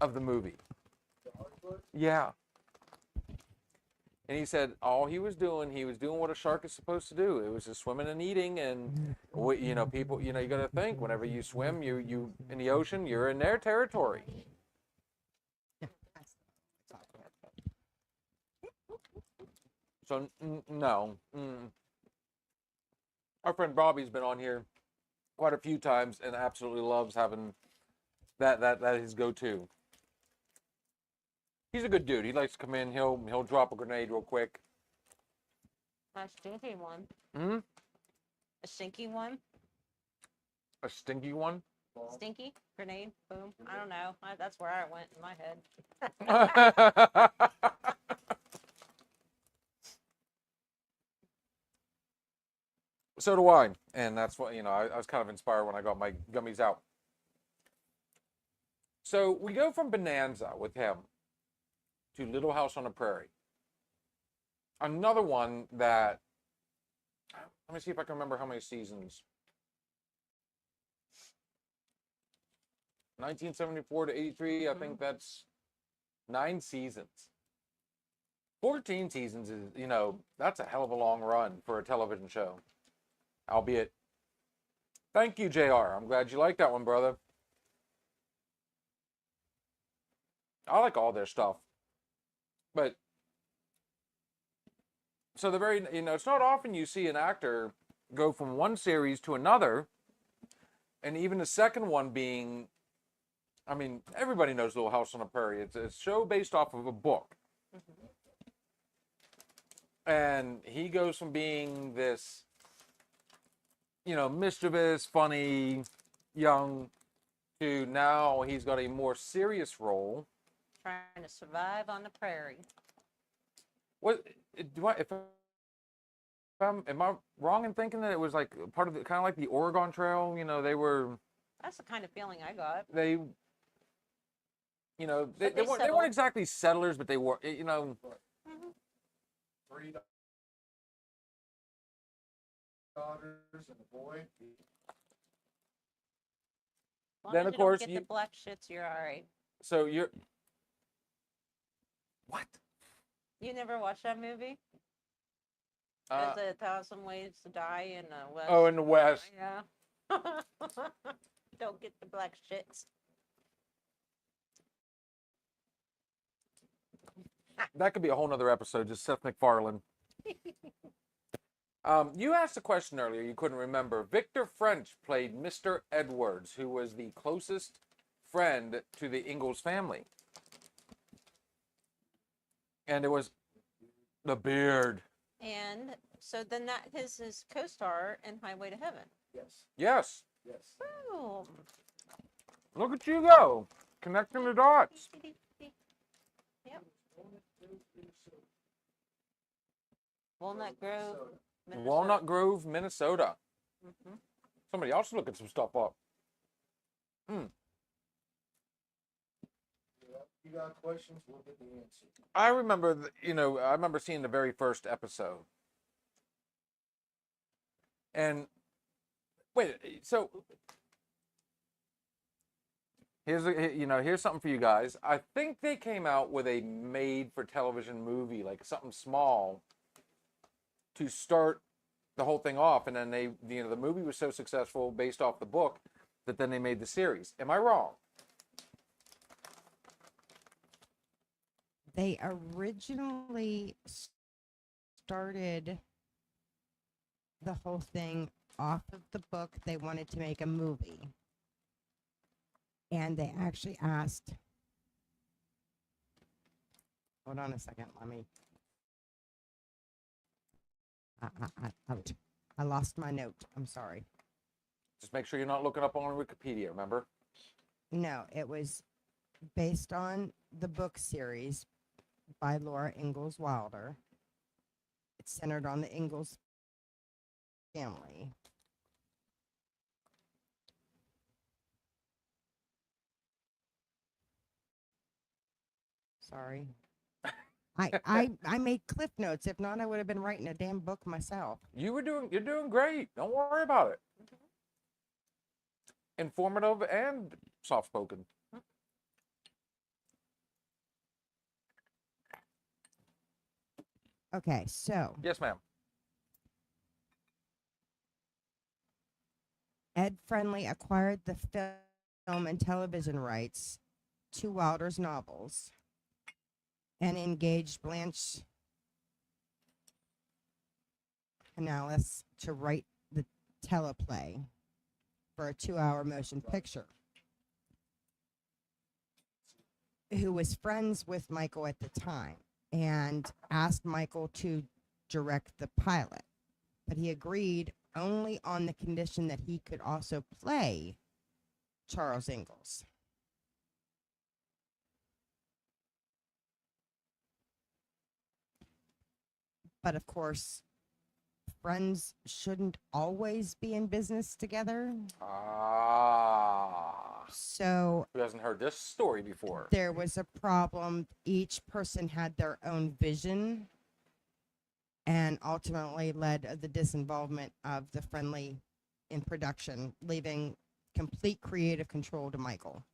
[SPEAKER 3] of the movie. Yeah. And he said all he was doing what a shark is supposed to do. It was just swimming and eating. And, people, you got to think, whenever you swim, you in the ocean, you're in their territory. So, no. Our friend Bobby's been on here quite a few times and absolutely loves having that his go-to. He's a good dude. He likes to come in. He'll drop a grenade real quick.
[SPEAKER 4] A stinky one.
[SPEAKER 3] Hmm?
[SPEAKER 4] A stinky one.
[SPEAKER 3] A stinky one?
[SPEAKER 4] Stinky grenade. Boom. I don't know. That's where I went in my head.
[SPEAKER 3] So do I. And that's what, I was kind of inspired when I got my gummies out. So we go from Bonanza with him to Little House on the Prairie. Another one that, let me see if I can remember how many seasons. 1974 to 83, I think that's 9 seasons. 14 seasons is, that's a hell of a long run for a television show. Albeit, thank you, JR. I'm glad you like that one, brother. I like all their stuff. But, so it's not often you see an actor go from one series to another, and even the second one being, everybody knows Little House on the Prairie. It's a show based off of a book. Mm-hmm. And he goes from being this, mischievous, funny, young, to now he's got a more serious role.
[SPEAKER 4] Trying to survive on the prairie.
[SPEAKER 3] What if Am I wrong in thinking that it was like part of the kind of like the Oregon Trail? You know,
[SPEAKER 4] That's the kind of feeling I got.
[SPEAKER 3] they
[SPEAKER 4] But
[SPEAKER 3] they
[SPEAKER 4] they
[SPEAKER 3] weren't
[SPEAKER 4] settled.
[SPEAKER 3] exactly settlers, but they were
[SPEAKER 4] Mhm.
[SPEAKER 6] 3 daughters and a boy.
[SPEAKER 4] As long
[SPEAKER 3] Then,
[SPEAKER 4] as
[SPEAKER 3] of
[SPEAKER 4] you
[SPEAKER 3] course,
[SPEAKER 4] don't get
[SPEAKER 3] you-
[SPEAKER 4] the black shits, you're all right.
[SPEAKER 3] so you're what?
[SPEAKER 4] You never watched that movie?
[SPEAKER 3] Uh,
[SPEAKER 4] There's 1,000 Ways to Die in the West.
[SPEAKER 3] oh, in the West.
[SPEAKER 4] Yeah. Don't get the black shits.
[SPEAKER 3] That could be a whole nother episode, just Seth MacFarlane. You asked a question earlier you couldn't remember. Victor French played Mr. Edwards, who was the closest friend to the Ingalls family. And it was the beard.
[SPEAKER 4] And so then that is his co-star in Highway to Heaven.
[SPEAKER 6] Yes.
[SPEAKER 3] Yes.
[SPEAKER 6] Yes.
[SPEAKER 4] Boom.
[SPEAKER 3] Look at you go. Connecting the dots.
[SPEAKER 4] Yep. Walnut Grove, Minnesota.
[SPEAKER 3] Walnut Grove, Minnesota.
[SPEAKER 4] Mhm.
[SPEAKER 3] Somebody else is looking some stuff up.
[SPEAKER 6] You got questions? We'll get the answer.
[SPEAKER 3] I remember, I remember seeing the very first episode. And wait, so here's something for you guys. I think they came out with a made-for-television movie, like something small, to start the whole thing off, and then the movie was so successful based off the book that then they made the series. Am I wrong?
[SPEAKER 5] They originally started the whole thing off of the book. They wanted to make a movie. And they actually asked, hold on a second, let me, out. I lost my note, I'm sorry.
[SPEAKER 3] Just make sure you're not looking up on Wikipedia, remember?
[SPEAKER 5] No, it was based on the book series by Laura Ingalls Wilder. It's centered on the Ingalls family. Sorry. I made cliff notes. If not, I would have been writing a damn book myself.
[SPEAKER 3] You're doing great. Don't worry about it. Informative and soft-spoken.
[SPEAKER 5] Okay, so
[SPEAKER 3] Yes, ma'am.
[SPEAKER 5] Ed Friendly acquired the film and television rights to Wilder's novels and engaged Blanche Canales to write the teleplay for a 2-hour motion picture. Who was friends with Michael at the time and asked Michael to direct the pilot. But he agreed only on the condition that he could also play Charles Ingalls. But of course, friends shouldn't always be in business together.
[SPEAKER 3] Ah.
[SPEAKER 5] So
[SPEAKER 3] Who hasn't heard this story before?
[SPEAKER 5] there was a problem. Each person had their own vision and ultimately led the disinvolvement of the Friendly in production, leaving complete creative control to Michael.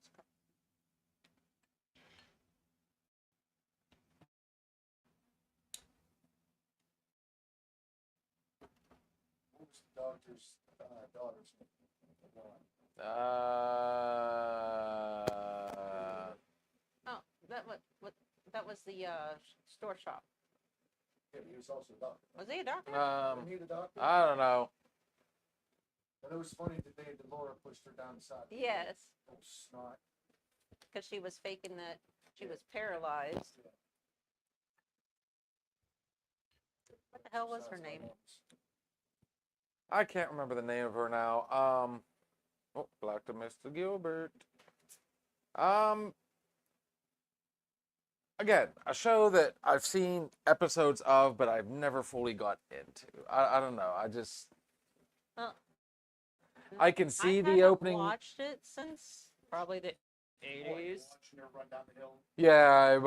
[SPEAKER 6] What was the daughter's name?
[SPEAKER 4] Oh, that was the store shop.
[SPEAKER 6] Yeah, he was also a doctor.
[SPEAKER 4] Was he a doctor?
[SPEAKER 6] Wasn't he the doctor?
[SPEAKER 3] I don't know.
[SPEAKER 6] But it was funny the day that Laura pushed her down the side.
[SPEAKER 4] Yes,
[SPEAKER 6] Oh, snot.
[SPEAKER 4] because she was faking that she was paralyzed. What the hell was her name?
[SPEAKER 3] I can't remember the name of her now. Black to Mr. Gilbert. again, a show that I've seen episodes of, but I've never fully got into. I don't know.
[SPEAKER 4] Well,
[SPEAKER 3] I can
[SPEAKER 4] I
[SPEAKER 3] see the
[SPEAKER 4] haven't
[SPEAKER 3] opening.
[SPEAKER 4] watched it since probably the 80s.
[SPEAKER 6] Watching her run down the hill.
[SPEAKER 3] Yeah,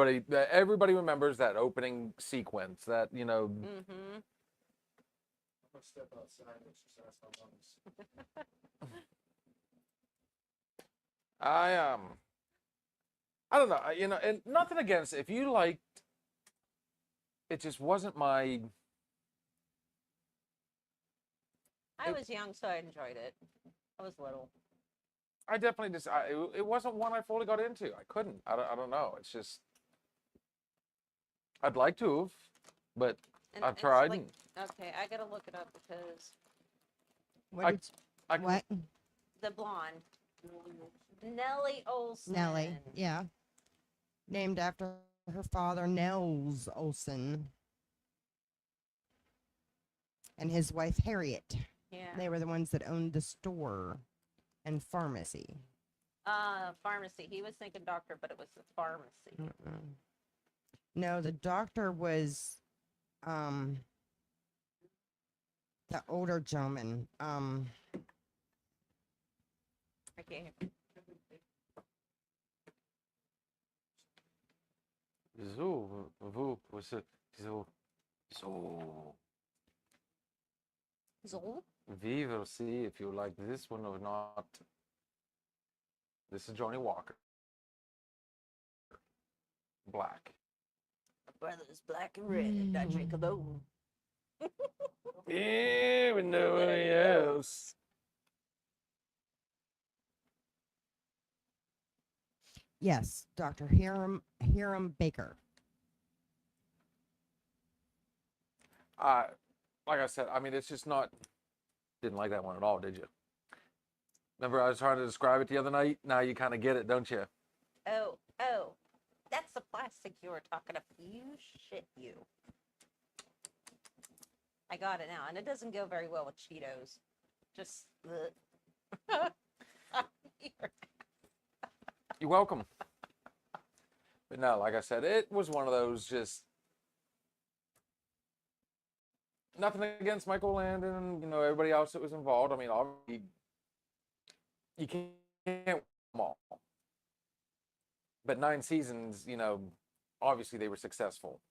[SPEAKER 3] everybody remembers that opening sequence. That
[SPEAKER 4] Mm-hmm.
[SPEAKER 6] I'm gonna step outside and exercise my lungs.
[SPEAKER 3] I I don't know. And nothing against if you liked. It just wasn't my.
[SPEAKER 4] I was young, so I enjoyed it. I was little.
[SPEAKER 3] I definitely just. It wasn't one I fully got into. I couldn't. I don't know. It's just. I'd like to have, but
[SPEAKER 4] And
[SPEAKER 3] I've
[SPEAKER 4] it's
[SPEAKER 3] tried.
[SPEAKER 4] like, okay, I gotta look it up because
[SPEAKER 5] What?
[SPEAKER 3] I-
[SPEAKER 5] did you-
[SPEAKER 3] I can-
[SPEAKER 5] what?
[SPEAKER 4] the blonde, Nellie Olson.
[SPEAKER 5] Nellie. Yeah. Named after her father, Nels Olson, and his wife, Harriet.
[SPEAKER 4] Yeah.
[SPEAKER 5] They were the ones that owned the store and pharmacy.
[SPEAKER 4] Pharmacy. He was thinking doctor, but it was the pharmacy.
[SPEAKER 5] Mm-mm. No, the doctor was the older gentleman.
[SPEAKER 4] I can't. Zol?
[SPEAKER 3] We will see if you like this one or not. This is Johnny Walker. Black.
[SPEAKER 4] Brothers black and red. I drink alone.
[SPEAKER 3] Yeah, with nobody else.
[SPEAKER 5] Yes, Dr. Hiram Baker.
[SPEAKER 3] Like I said, I mean, it's just not. Didn't like that one at all, did you? Remember, I was trying to describe it the other night. Now you kind of get it, don't you?
[SPEAKER 4] Oh, that's the plastic you were talking about. You shit, you. I got it now, and it doesn't go very well with Cheetos. Just.
[SPEAKER 3] You're welcome. But no, like I said, it was one of those just. Nothing against Michael Landon, everybody else that was involved. I mean, obviously, you can't win them all. But 9 seasons, obviously they were successful.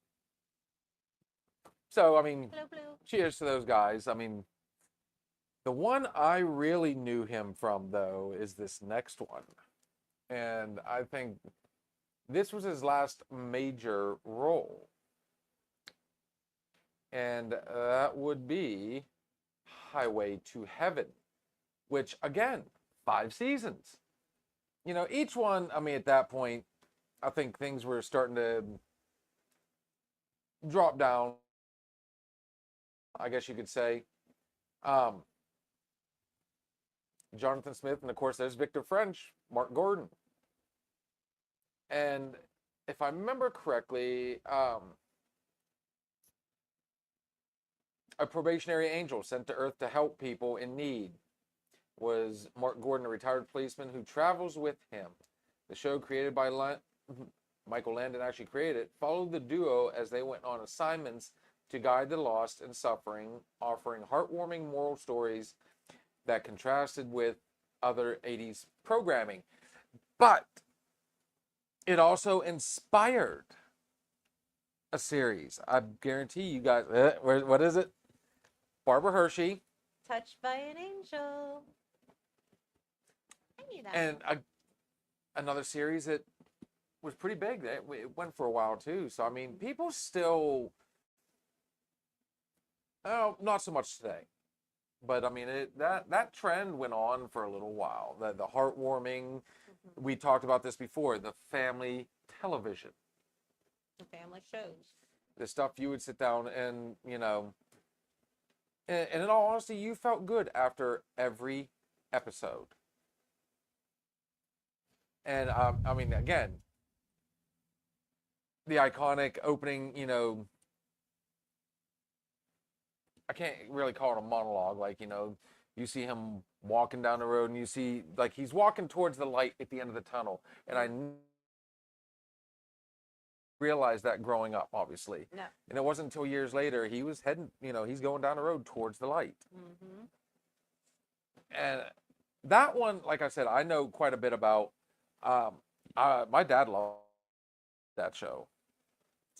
[SPEAKER 3] So, I mean,
[SPEAKER 4] Blue, blue.
[SPEAKER 3] cheers to those guys. I mean, the one I really knew him from, though, is this next one. And I think this was his last major role. And that would be Highway to Heaven, which, again, 5 seasons. Each one, I mean, at that point, I think things were starting to drop down, I guess you could say. Jonathan Smith, and of course, there's Victor French, Mark Gordon. And if I remember correctly, a probationary angel sent to Earth to help people in need was Mark Gordon, a retired policeman who travels with him. The show, created by Michael Landon, actually created it, followed the duo as they went on assignments to guide the lost and suffering, offering heartwarming moral stories that contrasted with other 80s programming. But it also inspired a series. I guarantee you guys, what is it? Barbara Hershey.
[SPEAKER 4] Touched by an angel. I knew that.
[SPEAKER 3] And another series that was pretty big. It went for a while too. So, I mean, people still, not so much today. But, I mean, that trend went on for a little while. The heartwarming, we talked about this before, the family television.
[SPEAKER 4] The family shows.
[SPEAKER 3] The stuff you would sit down and, and in all honesty, you felt good after every episode. And, I mean, again, the iconic opening, I can't really call it a monologue. Like, you see him walking down the road and you see, like, he's walking towards the light at the end of the tunnel. And I realize that growing up, obviously.
[SPEAKER 4] No.
[SPEAKER 3] And it wasn't until years later he was heading, he's going down the road towards the light.
[SPEAKER 4] Mm-hmm.
[SPEAKER 3] And that one, like I said, I know quite a bit about. My dad loved that show.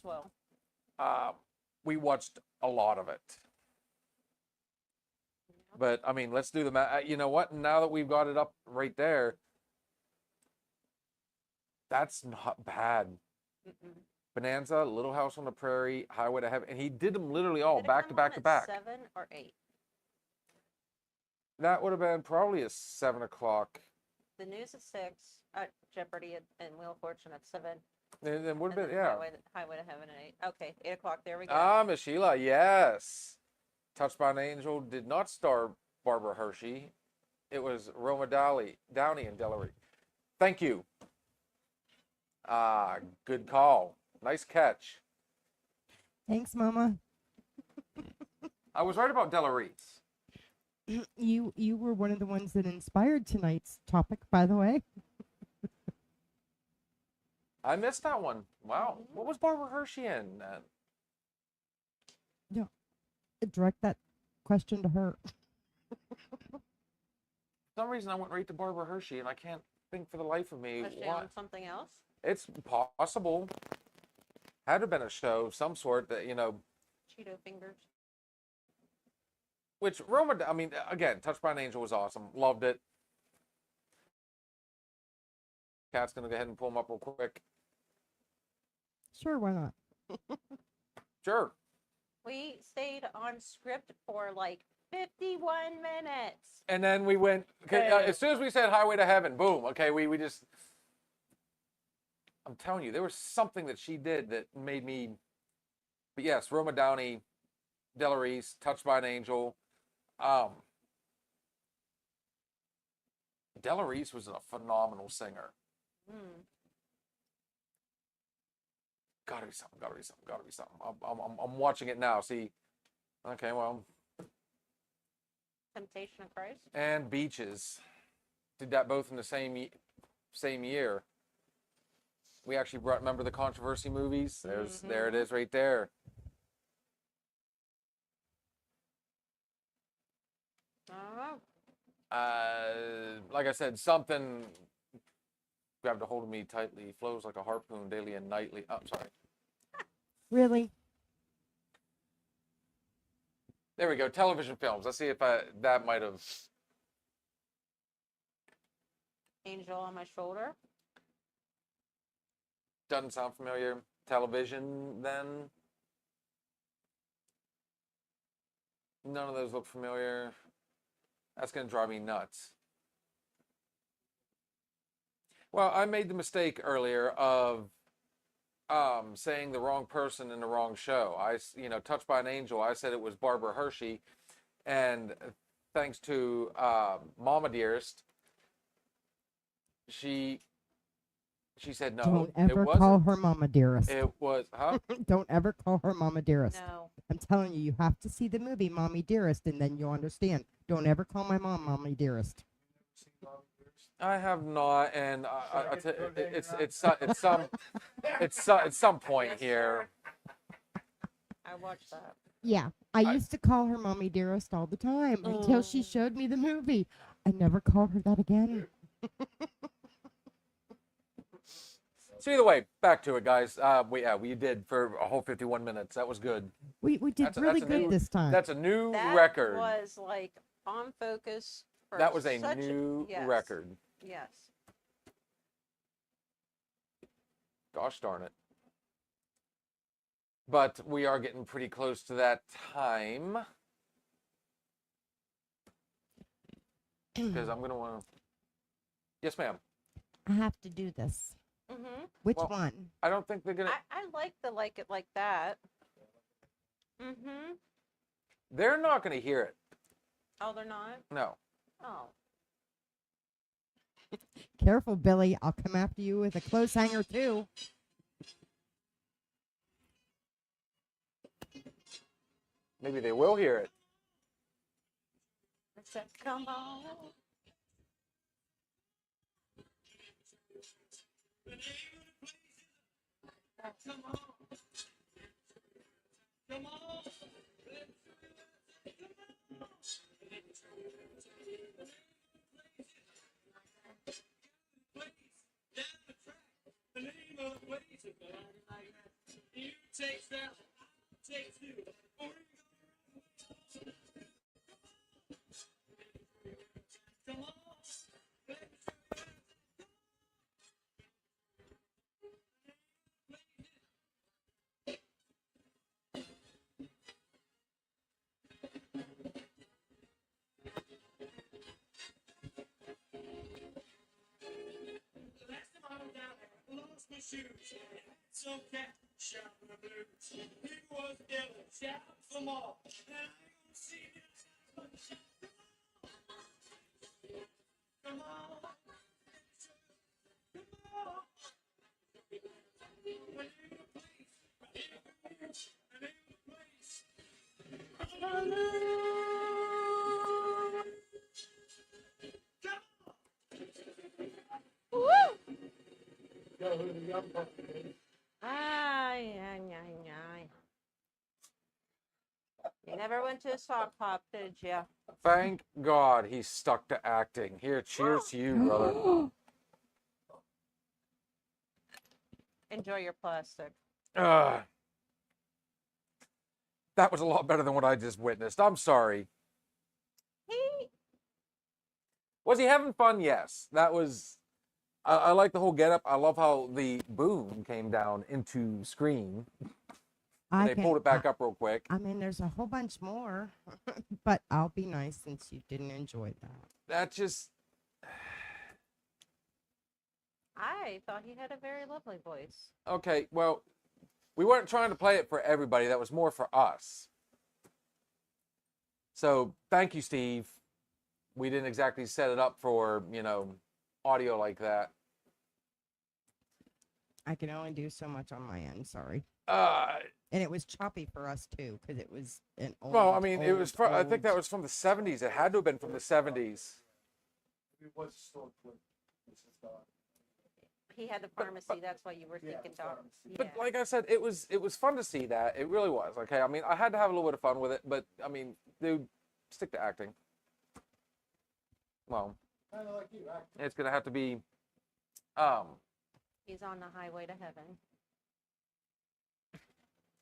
[SPEAKER 4] Well,
[SPEAKER 3] We watched a lot of it. But I mean, let's do the math. You know what? Now that we've got it up right there, that's not bad.
[SPEAKER 4] mm-mm.
[SPEAKER 3] Bonanza, Little House on the Prairie, Highway to Heaven, and he did them literally all
[SPEAKER 4] Did it
[SPEAKER 3] back to
[SPEAKER 4] come
[SPEAKER 3] back
[SPEAKER 4] on
[SPEAKER 3] to
[SPEAKER 4] at
[SPEAKER 3] back.
[SPEAKER 4] 7 or 8?
[SPEAKER 3] That would have been probably a 7 o'clock.
[SPEAKER 4] The news at 6, Jeopardy and Wheel of Fortune at 7.
[SPEAKER 3] And it would have
[SPEAKER 4] And
[SPEAKER 3] been,
[SPEAKER 4] then
[SPEAKER 3] yeah.
[SPEAKER 4] Highway to Heaven at 8. Okay, 8 o'clock. There we go.
[SPEAKER 3] Ah, Miss Sheila, yes. Touched by an Angel did not star Barbara Hershey. It was Roma Downey and Delary. Thank you. Good call. Nice catch.
[SPEAKER 5] Thanks, Mama.
[SPEAKER 3] I was right about Delarice.
[SPEAKER 5] You were one of the ones that inspired tonight's topic, by the way.
[SPEAKER 3] I missed that one. Wow. What was Barbara Hershey in then?
[SPEAKER 5] Direct that question to her.
[SPEAKER 3] For some reason, I went right to Barbara Hershey, and I can't think for the life of me
[SPEAKER 4] Was she
[SPEAKER 3] what.
[SPEAKER 4] on something else?
[SPEAKER 3] It's possible. Had to have been a show of some sort that,
[SPEAKER 4] Cheeto fingers.
[SPEAKER 3] which Roma, I mean, again, Touched by an Angel was awesome. Loved it. Cat's going to go ahead and pull them up real quick.
[SPEAKER 5] Sure, why not?
[SPEAKER 3] Sure.
[SPEAKER 4] We stayed on script for like 51 minutes.
[SPEAKER 3] And then we went, okay, as soon as we said Highway to Heaven, boom, okay, we just, I'm telling you, there was something that she did that made me, but yes, Roma Downey, Delarice, Touched by an Angel. Delarice was a phenomenal singer.
[SPEAKER 4] Mm.
[SPEAKER 3] Gotta be something, gotta be something, gotta be something. I'm watching it now, see. Okay, well.
[SPEAKER 4] Temptation of Christ.
[SPEAKER 3] And Beaches. Did that both in the same year. We actually remember the controversy movies? There it is right there. Like I said, something grabbed a hold of me tightly, flows like a harpoon daily and nightly. Oh, sorry.
[SPEAKER 5] Really?
[SPEAKER 3] There we go. Television films. Let's see if that might have.
[SPEAKER 4] Angel on My Shoulder.
[SPEAKER 3] Doesn't sound familiar. Television, then. None of those look familiar. That's going to drive me nuts. Well, I made the mistake earlier of saying the wrong person in the wrong show. Touched by an Angel, I said it was Barbara Hershey. And thanks to Mama Dearest, she said no.
[SPEAKER 5] Don't
[SPEAKER 3] it
[SPEAKER 5] ever
[SPEAKER 3] wasn't.
[SPEAKER 5] call her Mama Dearest.
[SPEAKER 3] It was, huh?
[SPEAKER 5] Don't ever call her Mama Dearest.
[SPEAKER 4] No.
[SPEAKER 5] I'm telling you have to see the movie Mommy Dearest, and then you'll understand. Don't ever call my mom Mommy Dearest.
[SPEAKER 3] I have not, and it's some point here.
[SPEAKER 4] I watched that.
[SPEAKER 5] Yeah, I used to call her Mommy Dearest all the time until she showed me the movie. I never called her that again.
[SPEAKER 3] So either way, back to it, guys. We did for a whole 51 minutes. That was good.
[SPEAKER 5] We did really good this time.
[SPEAKER 3] That's a new
[SPEAKER 4] That
[SPEAKER 3] record.
[SPEAKER 4] was like on focus. For
[SPEAKER 3] That was a
[SPEAKER 4] such
[SPEAKER 3] new
[SPEAKER 4] yes.
[SPEAKER 3] record.
[SPEAKER 4] Yes.
[SPEAKER 3] Gosh darn it. But we are getting pretty close to that time. Because I'm going to want to... Yes, ma'am.
[SPEAKER 5] I have to do this.
[SPEAKER 4] Mm-hmm.
[SPEAKER 5] Which
[SPEAKER 3] Well,
[SPEAKER 5] one?
[SPEAKER 3] I don't think they're going to...
[SPEAKER 4] I like the like it like that. Mm-hmm.
[SPEAKER 3] They're not going to hear it.
[SPEAKER 4] Oh, they're not?
[SPEAKER 3] No.
[SPEAKER 4] Oh.
[SPEAKER 5] Careful, Billy. I'll come after you with a clothes hanger, too.
[SPEAKER 3] Maybe they will hear it.
[SPEAKER 4] I said, come on.
[SPEAKER 1] Shoes, some cat shouting the blues. He was ill, shout them all. And I ain't gonna see this. Come on, come on. I need a place, I need a place, I need a place. Go to the young puppy.
[SPEAKER 4] Ay, ay, ay, ay. You never went to a sock hop, did you?
[SPEAKER 3] Thank God he's stuck to acting. Here, cheers to you, brother.
[SPEAKER 4] Enjoy your plastic.
[SPEAKER 3] That was a lot better than what I just witnessed. I'm sorry.
[SPEAKER 4] He,
[SPEAKER 3] Was he having fun? Yes. That was. I like the whole getup. I love how the boom came down into screen. And they pulled it back up real quick.
[SPEAKER 5] I mean, there's a whole bunch more, but I'll be nice since you didn't enjoy that.
[SPEAKER 3] That just.
[SPEAKER 4] I thought he had a very lovely voice.
[SPEAKER 3] Okay, well, we weren't trying to play it for everybody. That was more for us. So thank you, Steve. We didn't exactly set it up for, audio like that.
[SPEAKER 5] I can only do so much on my end. Sorry.
[SPEAKER 3] Uh,
[SPEAKER 5] And it was choppy for us too, because it was an old.
[SPEAKER 3] well, I mean, it was.
[SPEAKER 5] old,
[SPEAKER 3] I think that
[SPEAKER 5] old-
[SPEAKER 3] was from the 70s. It had to have been from the 70s.
[SPEAKER 6] It was still quick. This is not.
[SPEAKER 4] He had the pharmacy. That's why you were
[SPEAKER 6] Yeah,
[SPEAKER 4] thinking
[SPEAKER 6] the
[SPEAKER 4] dog.
[SPEAKER 6] pharmacy.
[SPEAKER 3] But like I said, it was fun to see that. It really was. Okay, I mean, I had to have a little bit of fun with it, but I mean, dude, stick to acting. Well,
[SPEAKER 6] Kind of like you, acting.
[SPEAKER 3] it's gonna have to be.
[SPEAKER 4] He's on the highway to heaven.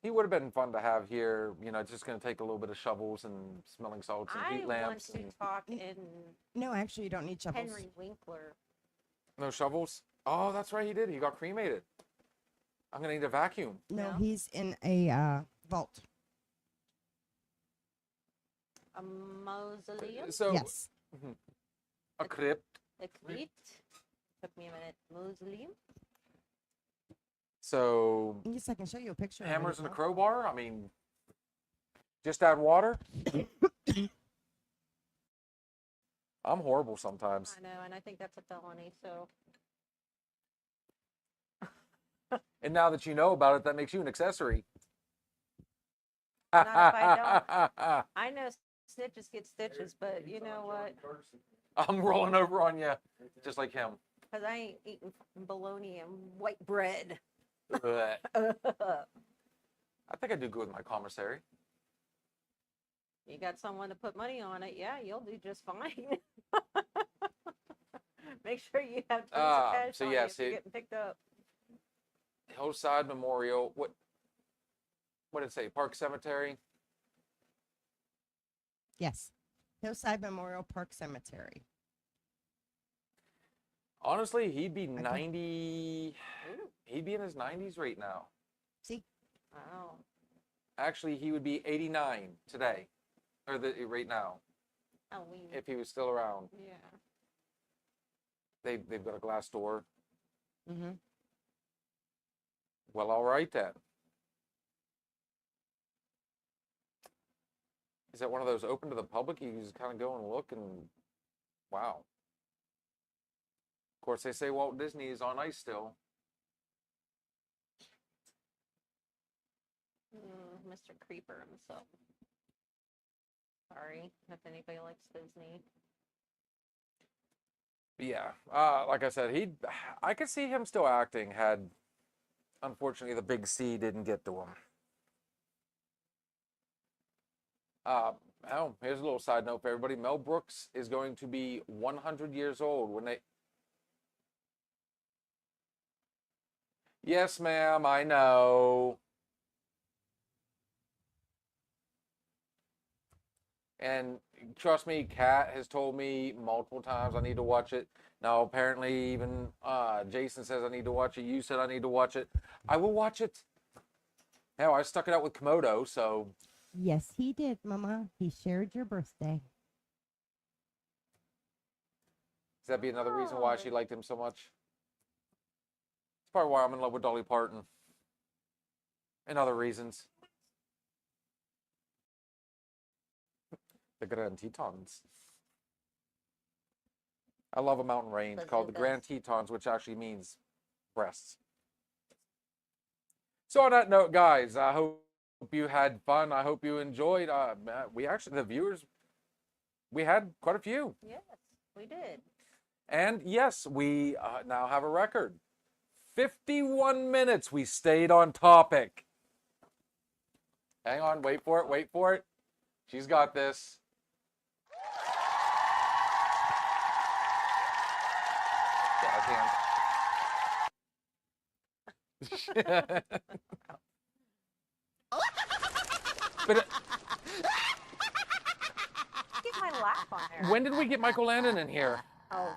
[SPEAKER 3] He would have been fun to have here. Just gonna take a little bit of shovels and smelling salts and
[SPEAKER 4] I
[SPEAKER 3] heat
[SPEAKER 4] want
[SPEAKER 3] lamps.
[SPEAKER 4] to
[SPEAKER 3] And...
[SPEAKER 4] talk in
[SPEAKER 5] No, actually, you don't need shovels.
[SPEAKER 4] Henry Winkler.
[SPEAKER 3] No shovels? Oh, that's right. He did. He got cremated. I'm gonna need a vacuum.
[SPEAKER 5] No,
[SPEAKER 4] No?
[SPEAKER 5] he's in a vault.
[SPEAKER 4] A mausoleum?
[SPEAKER 3] So
[SPEAKER 5] Yes.
[SPEAKER 3] a crypt.
[SPEAKER 4] A crypt? Took me a minute. Mausoleum?
[SPEAKER 3] So
[SPEAKER 5] Yes, I can show you a picture. of it
[SPEAKER 3] hammers
[SPEAKER 5] as
[SPEAKER 3] and a
[SPEAKER 5] well.
[SPEAKER 3] crowbar. I mean, just add water. I'm horrible sometimes.
[SPEAKER 4] I know, and I think that's a felony, so.
[SPEAKER 3] And now that you know about it, that makes you an accessory.
[SPEAKER 4] Not if I I know snitches get stitches, but you know what?
[SPEAKER 3] I'm rolling over on you, just like him.
[SPEAKER 4] Because I ain't eating bologna and white bread.
[SPEAKER 3] Blech. I think I do good with my commissary.
[SPEAKER 4] You got someone to put money on it, yeah, you'll do just fine. Make sure you have tons of cash
[SPEAKER 3] so
[SPEAKER 4] on
[SPEAKER 3] yes,
[SPEAKER 4] you if you're
[SPEAKER 3] it-
[SPEAKER 4] getting picked up.
[SPEAKER 3] Hillside Memorial. What did it say? Park Cemetery.
[SPEAKER 5] Yes. Hillside Memorial Park Cemetery.
[SPEAKER 3] Honestly, he'd be
[SPEAKER 5] Okay.
[SPEAKER 3] 90.
[SPEAKER 4] Ooh,
[SPEAKER 3] He'd be in his 90s right now.
[SPEAKER 5] See?
[SPEAKER 4] wow.
[SPEAKER 3] Actually, he would be 89 today, or right now,
[SPEAKER 4] Halloween.
[SPEAKER 3] if he was still around.
[SPEAKER 4] Yeah.
[SPEAKER 3] They've got a glass door.
[SPEAKER 5] Mm-hmm.
[SPEAKER 3] Well, all right then. Is that one of those open to the public? You just kind of go and look and wow. Of course, they say Walt Disney is on ice still.
[SPEAKER 4] Mr. Creeper himself. Sorry if anybody likes Disney.
[SPEAKER 3] But yeah, like I said, I could see him still acting had Unfortunately, the big C didn't get to him. Oh, here's a little side note for everybody. Mel Brooks is going to be 100 years old when they... Yes, ma'am, I know. And trust me, Kat has told me multiple times I need to watch it. Now, apparently, even Jason says I need to watch it. You said I need to watch it. I will watch it. Hell, I stuck it out with Komodo, so...
[SPEAKER 5] Yes, he did, Mama. He shared your birthday.
[SPEAKER 3] Does that be another reason why she liked him so much? It's probably why I'm in love with Dolly Parton. And other reasons. The Grand Tetons. I love a mountain range called the Grand Tetons, which actually means breasts. So on that note, guys, I hope you had fun. I hope you enjoyed. We actually, the viewers, we had quite a few.
[SPEAKER 4] Yes, we did.
[SPEAKER 3] And yes, we now have a record. 51 minutes we stayed on topic. Hang on, wait for it, wait for it. She's got this. Yeah, but
[SPEAKER 4] Get my laugh on there.
[SPEAKER 3] when did we get Michael Landon in here?
[SPEAKER 4] Oh.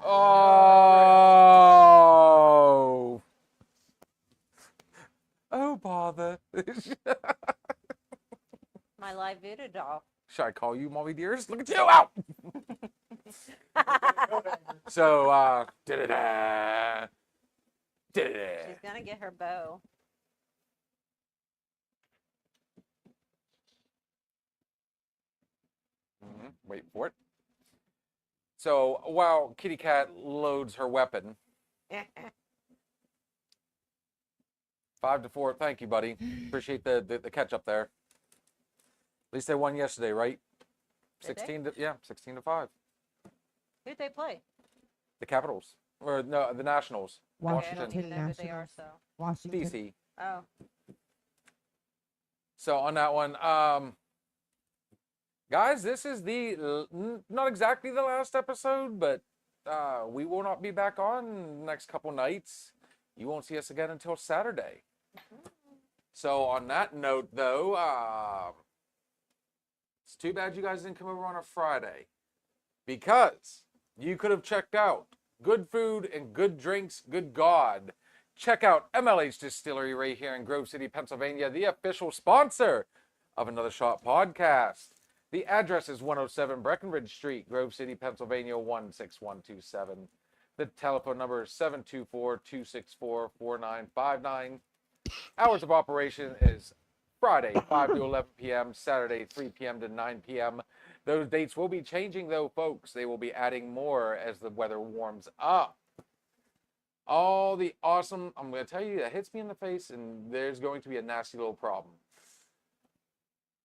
[SPEAKER 3] Oh. Oh, bother.
[SPEAKER 4] My live voodoo doll.
[SPEAKER 3] Should I call you Molly Dearest? Look at you out. So, da-da-da. Da-da-da.
[SPEAKER 4] She's gonna get her bow.
[SPEAKER 3] Wait for it. So while Kitty Cat loads her weapon, 5-4. Thank you, buddy. Appreciate the catch up there. At least they won yesterday, right?
[SPEAKER 4] Did they?
[SPEAKER 3] 16-5.
[SPEAKER 4] Who'd they play?
[SPEAKER 3] The Capitals, or no, the Nationals.
[SPEAKER 4] Okay, I
[SPEAKER 5] Washington
[SPEAKER 4] don't even know who they are,
[SPEAKER 5] Nationals.
[SPEAKER 4] so.
[SPEAKER 5] Washington.
[SPEAKER 3] DC.
[SPEAKER 4] Oh.
[SPEAKER 3] So on that one, guys, this is not exactly the last episode, but we will not be back on the next couple nights. You won't see us again until Saturday. So on that note, though, it's too bad you guys didn't come over on a Friday, because you could have checked out good food and good drinks. Good God. Check out MLH Distillery right here in Grove City, Pennsylvania, the official sponsor of Another Shot podcast. The address is 107 Breckenridge Street, Grove City, Pennsylvania, 16127. The telephone number is 724-264-4959. Hours of operation is Friday, 5 to 11 p.m., Saturday, 3 p.m. to 9 p.m. Those dates will be changing, though, folks. They will be adding more as the weather warms up. All the awesome, I'm going to tell you, that hits me in the face, and there's going to be a nasty little problem.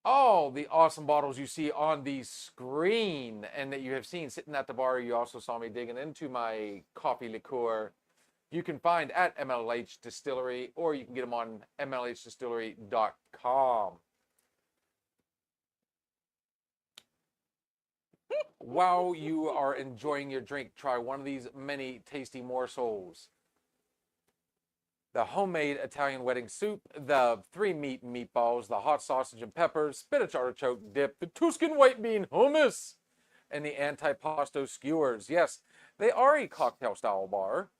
[SPEAKER 3] All the awesome bottles you see on the screen and that you have seen sitting at the bar, you also saw me digging into my coffee liqueur, you can find at MLH Distillery, or you can get them on MLHdistillery.com. While you are enjoying your drink, try one of these many tasty morsels. The homemade Italian wedding soup, the 3-meat meatballs, the hot sausage and peppers, spinach artichoke dip, the Tuscan white bean hummus, and the antipasto skewers. Yes, they are a cocktail-style bar.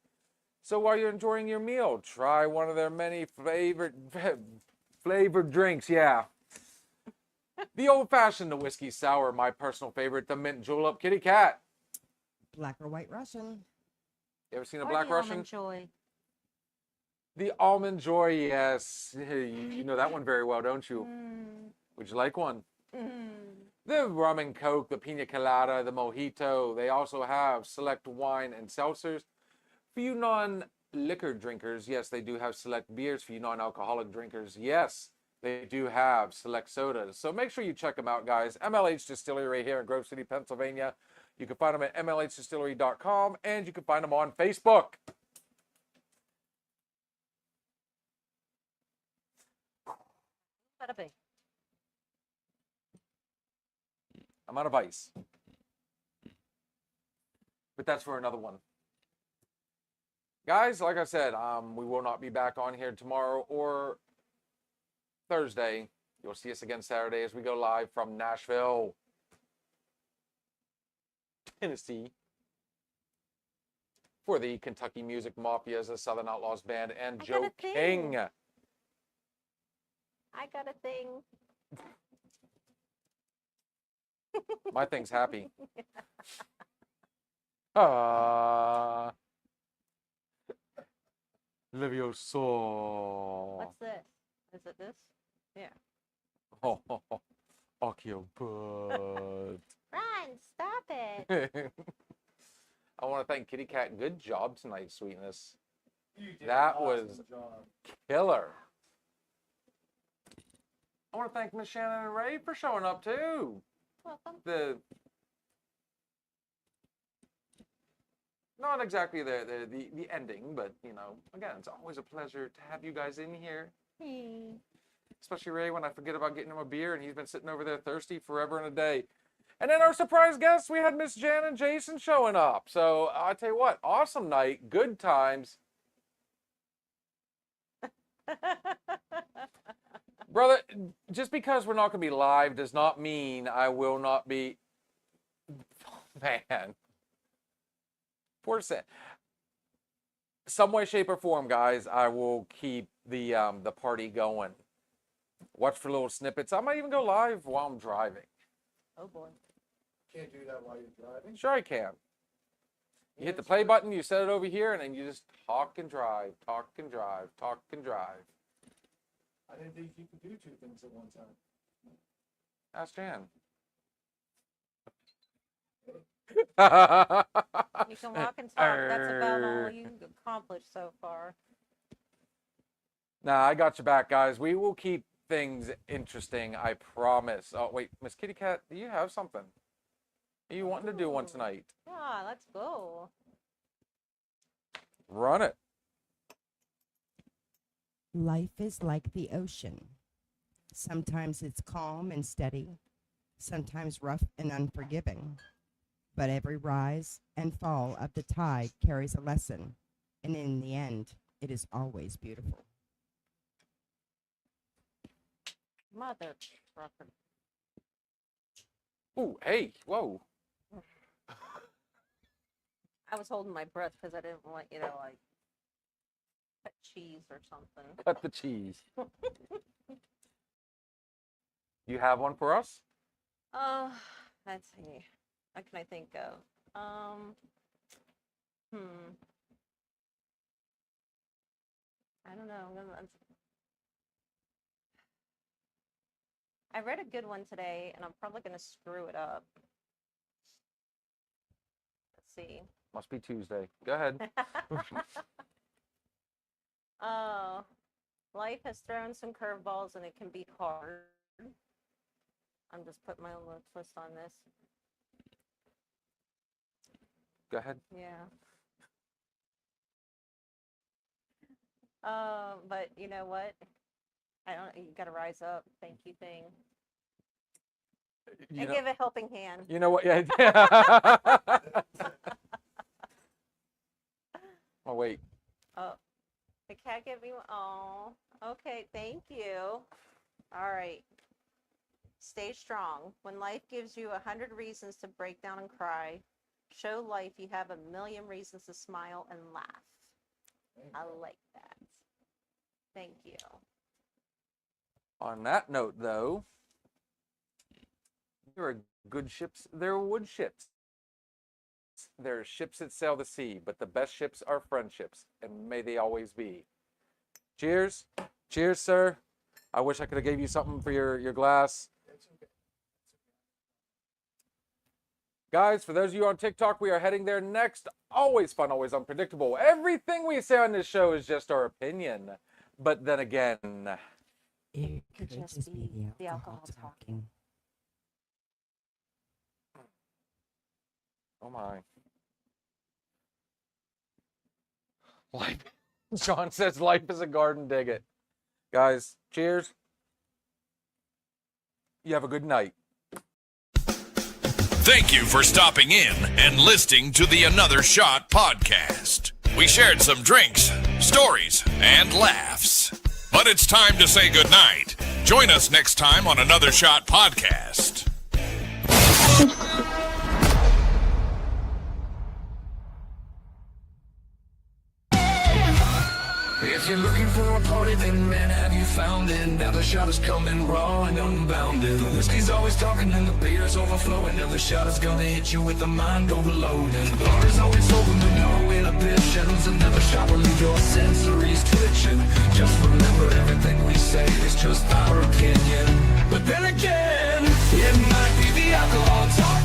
[SPEAKER 3] So while you're enjoying your meal, try one of their many flavored drinks. Yeah. The old-fashioned, the whiskey sour, my personal favorite, the mint julep kitty cat.
[SPEAKER 5] Black or white Russian.
[SPEAKER 3] You ever seen a
[SPEAKER 4] Or
[SPEAKER 3] black
[SPEAKER 4] the
[SPEAKER 3] Russian?
[SPEAKER 4] Almond Joy.
[SPEAKER 3] The almond joy, yes. You know that one very well, don't you? Would you like one? The rum and coke, the pina colada, the mojito. They also have select wine and seltzers. For you non-liquor drinkers, yes, they do have select beers. For you non-alcoholic drinkers, yes, they do have select sodas. So make sure you check them out, guys. MLH Distillery right here in Grove City, Pennsylvania. You can find them at MLHdistillery.com, and you can find them on Facebook.
[SPEAKER 4] Gotta be.
[SPEAKER 3] I'm out of ice. But that's for another one. Guys, like I said, we will not be back on here tomorrow or Thursday. You'll see us again Saturday as we go live from Nashville, Tennessee, for the Kentucky Music Mafias, the Southern Outlaws Band, and
[SPEAKER 4] I got
[SPEAKER 3] Joe
[SPEAKER 4] a thing.
[SPEAKER 3] King.
[SPEAKER 4] I got a thing.
[SPEAKER 3] My thing's happy. Ah, Levioso.
[SPEAKER 4] What's this? Is it this? Yeah.
[SPEAKER 3] Oh, your butt.
[SPEAKER 4] Run! Stop it!
[SPEAKER 3] I want to thank Kitty Cat. Good job tonight, sweetness.
[SPEAKER 6] You did
[SPEAKER 3] That
[SPEAKER 6] an awesome
[SPEAKER 3] was
[SPEAKER 6] job.
[SPEAKER 3] killer. I want to thank Miss Shannon and Ray for showing up too.
[SPEAKER 4] Welcome.
[SPEAKER 3] Not exactly the ending, but you know, again, it's always a pleasure to have you guys in here.
[SPEAKER 4] Hey.
[SPEAKER 3] Especially Ray when I forget about getting him a beer and he's been sitting over there thirsty forever and a day. And then our surprise guests, we had Miss Jan and Jason showing up. So I tell you what, awesome night, good times. Brother, just because we're not going to be live does not mean I will not be. Man. Poor Sam. Some way, shape, or form, guys, I will keep the party going. Watch for little snippets. I might even go live while I'm driving.
[SPEAKER 4] Oh boy.
[SPEAKER 6] Can't do that while you're driving.
[SPEAKER 3] Sure I can. You hit the play button, you set it over here, and then you just talk and drive, talk and drive, talk and drive.
[SPEAKER 6] I didn't think you could do two things at one time.
[SPEAKER 3] Ask Jan.
[SPEAKER 4] You can walk and talk. That's about all you accomplished so far.
[SPEAKER 3] Nah, I got you back, guys. We will keep things interesting, I promise. Oh, wait, Miss Kitty Cat, do you have something? Are you wanting to do one tonight?
[SPEAKER 4] Yeah, let's go.
[SPEAKER 3] Run it.
[SPEAKER 5] Life is like the ocean. Sometimes it's calm and steady, sometimes rough and unforgiving. But every rise and fall of the tide carries a lesson, and in the end, it is always beautiful.
[SPEAKER 4] Mother trucker.
[SPEAKER 3] Ooh, hey, whoa.
[SPEAKER 4] I was holding my breath because I didn't want you to like cut cheese or something.
[SPEAKER 3] Cut the cheese. You have one for us?
[SPEAKER 4] Let's see. What can I think of? I don't know. I read a good one today, and I'm probably going to screw it up. Let's see.
[SPEAKER 3] Must be Tuesday. Go ahead.
[SPEAKER 4] Oh, life has thrown some curveballs, and it can be hard. I'm just putting my own little twist on this.
[SPEAKER 3] Go ahead.
[SPEAKER 4] Yeah. But you know what? You gotta rise up. Thank you thing. And give a helping hand.
[SPEAKER 3] You know what? Yeah. Oh, wait.
[SPEAKER 4] Oh, the cat gave me one. Oh, okay. Thank you. All right. Stay strong. When life gives you 100 reasons to break down and cry, show life you have 1,000,000 reasons to smile and laugh. I like that. Thank you.
[SPEAKER 3] On that note, though, there are good ships, there are wood ships. There are ships that sail the sea, but the best ships are friendships, and may they always be. Cheers. Cheers, sir. I wish I could have gave you something for your glass.
[SPEAKER 6] It's okay.
[SPEAKER 3] Guys, for those of you on TikTok, we are heading there next. Always fun, always unpredictable. Everything we say on this show is just our opinion. But then again,
[SPEAKER 5] It
[SPEAKER 4] could just be the alcohol talking.
[SPEAKER 3] oh my. Life, Sean says life is a garden, dig it. Guys, cheers. You have a good night.
[SPEAKER 2] Thank you for stopping in and listening to the Another Shot podcast. We shared some drinks, stories, and laughs. But it's time to say goodnight. Join us next time on Another Shot podcast.
[SPEAKER 1] If you're looking for a party, then man, have you found it? Now the shot is coming raw and unbounded. The whiskey's always talking and the beer's overflowing. Now the shot is gonna hit you with the mind overloading. The bar is always open with no inhibitions. Another shot will leave your sensories twitching. Just remember, everything we say is just our opinion. But then again, it might be the alcohol talking.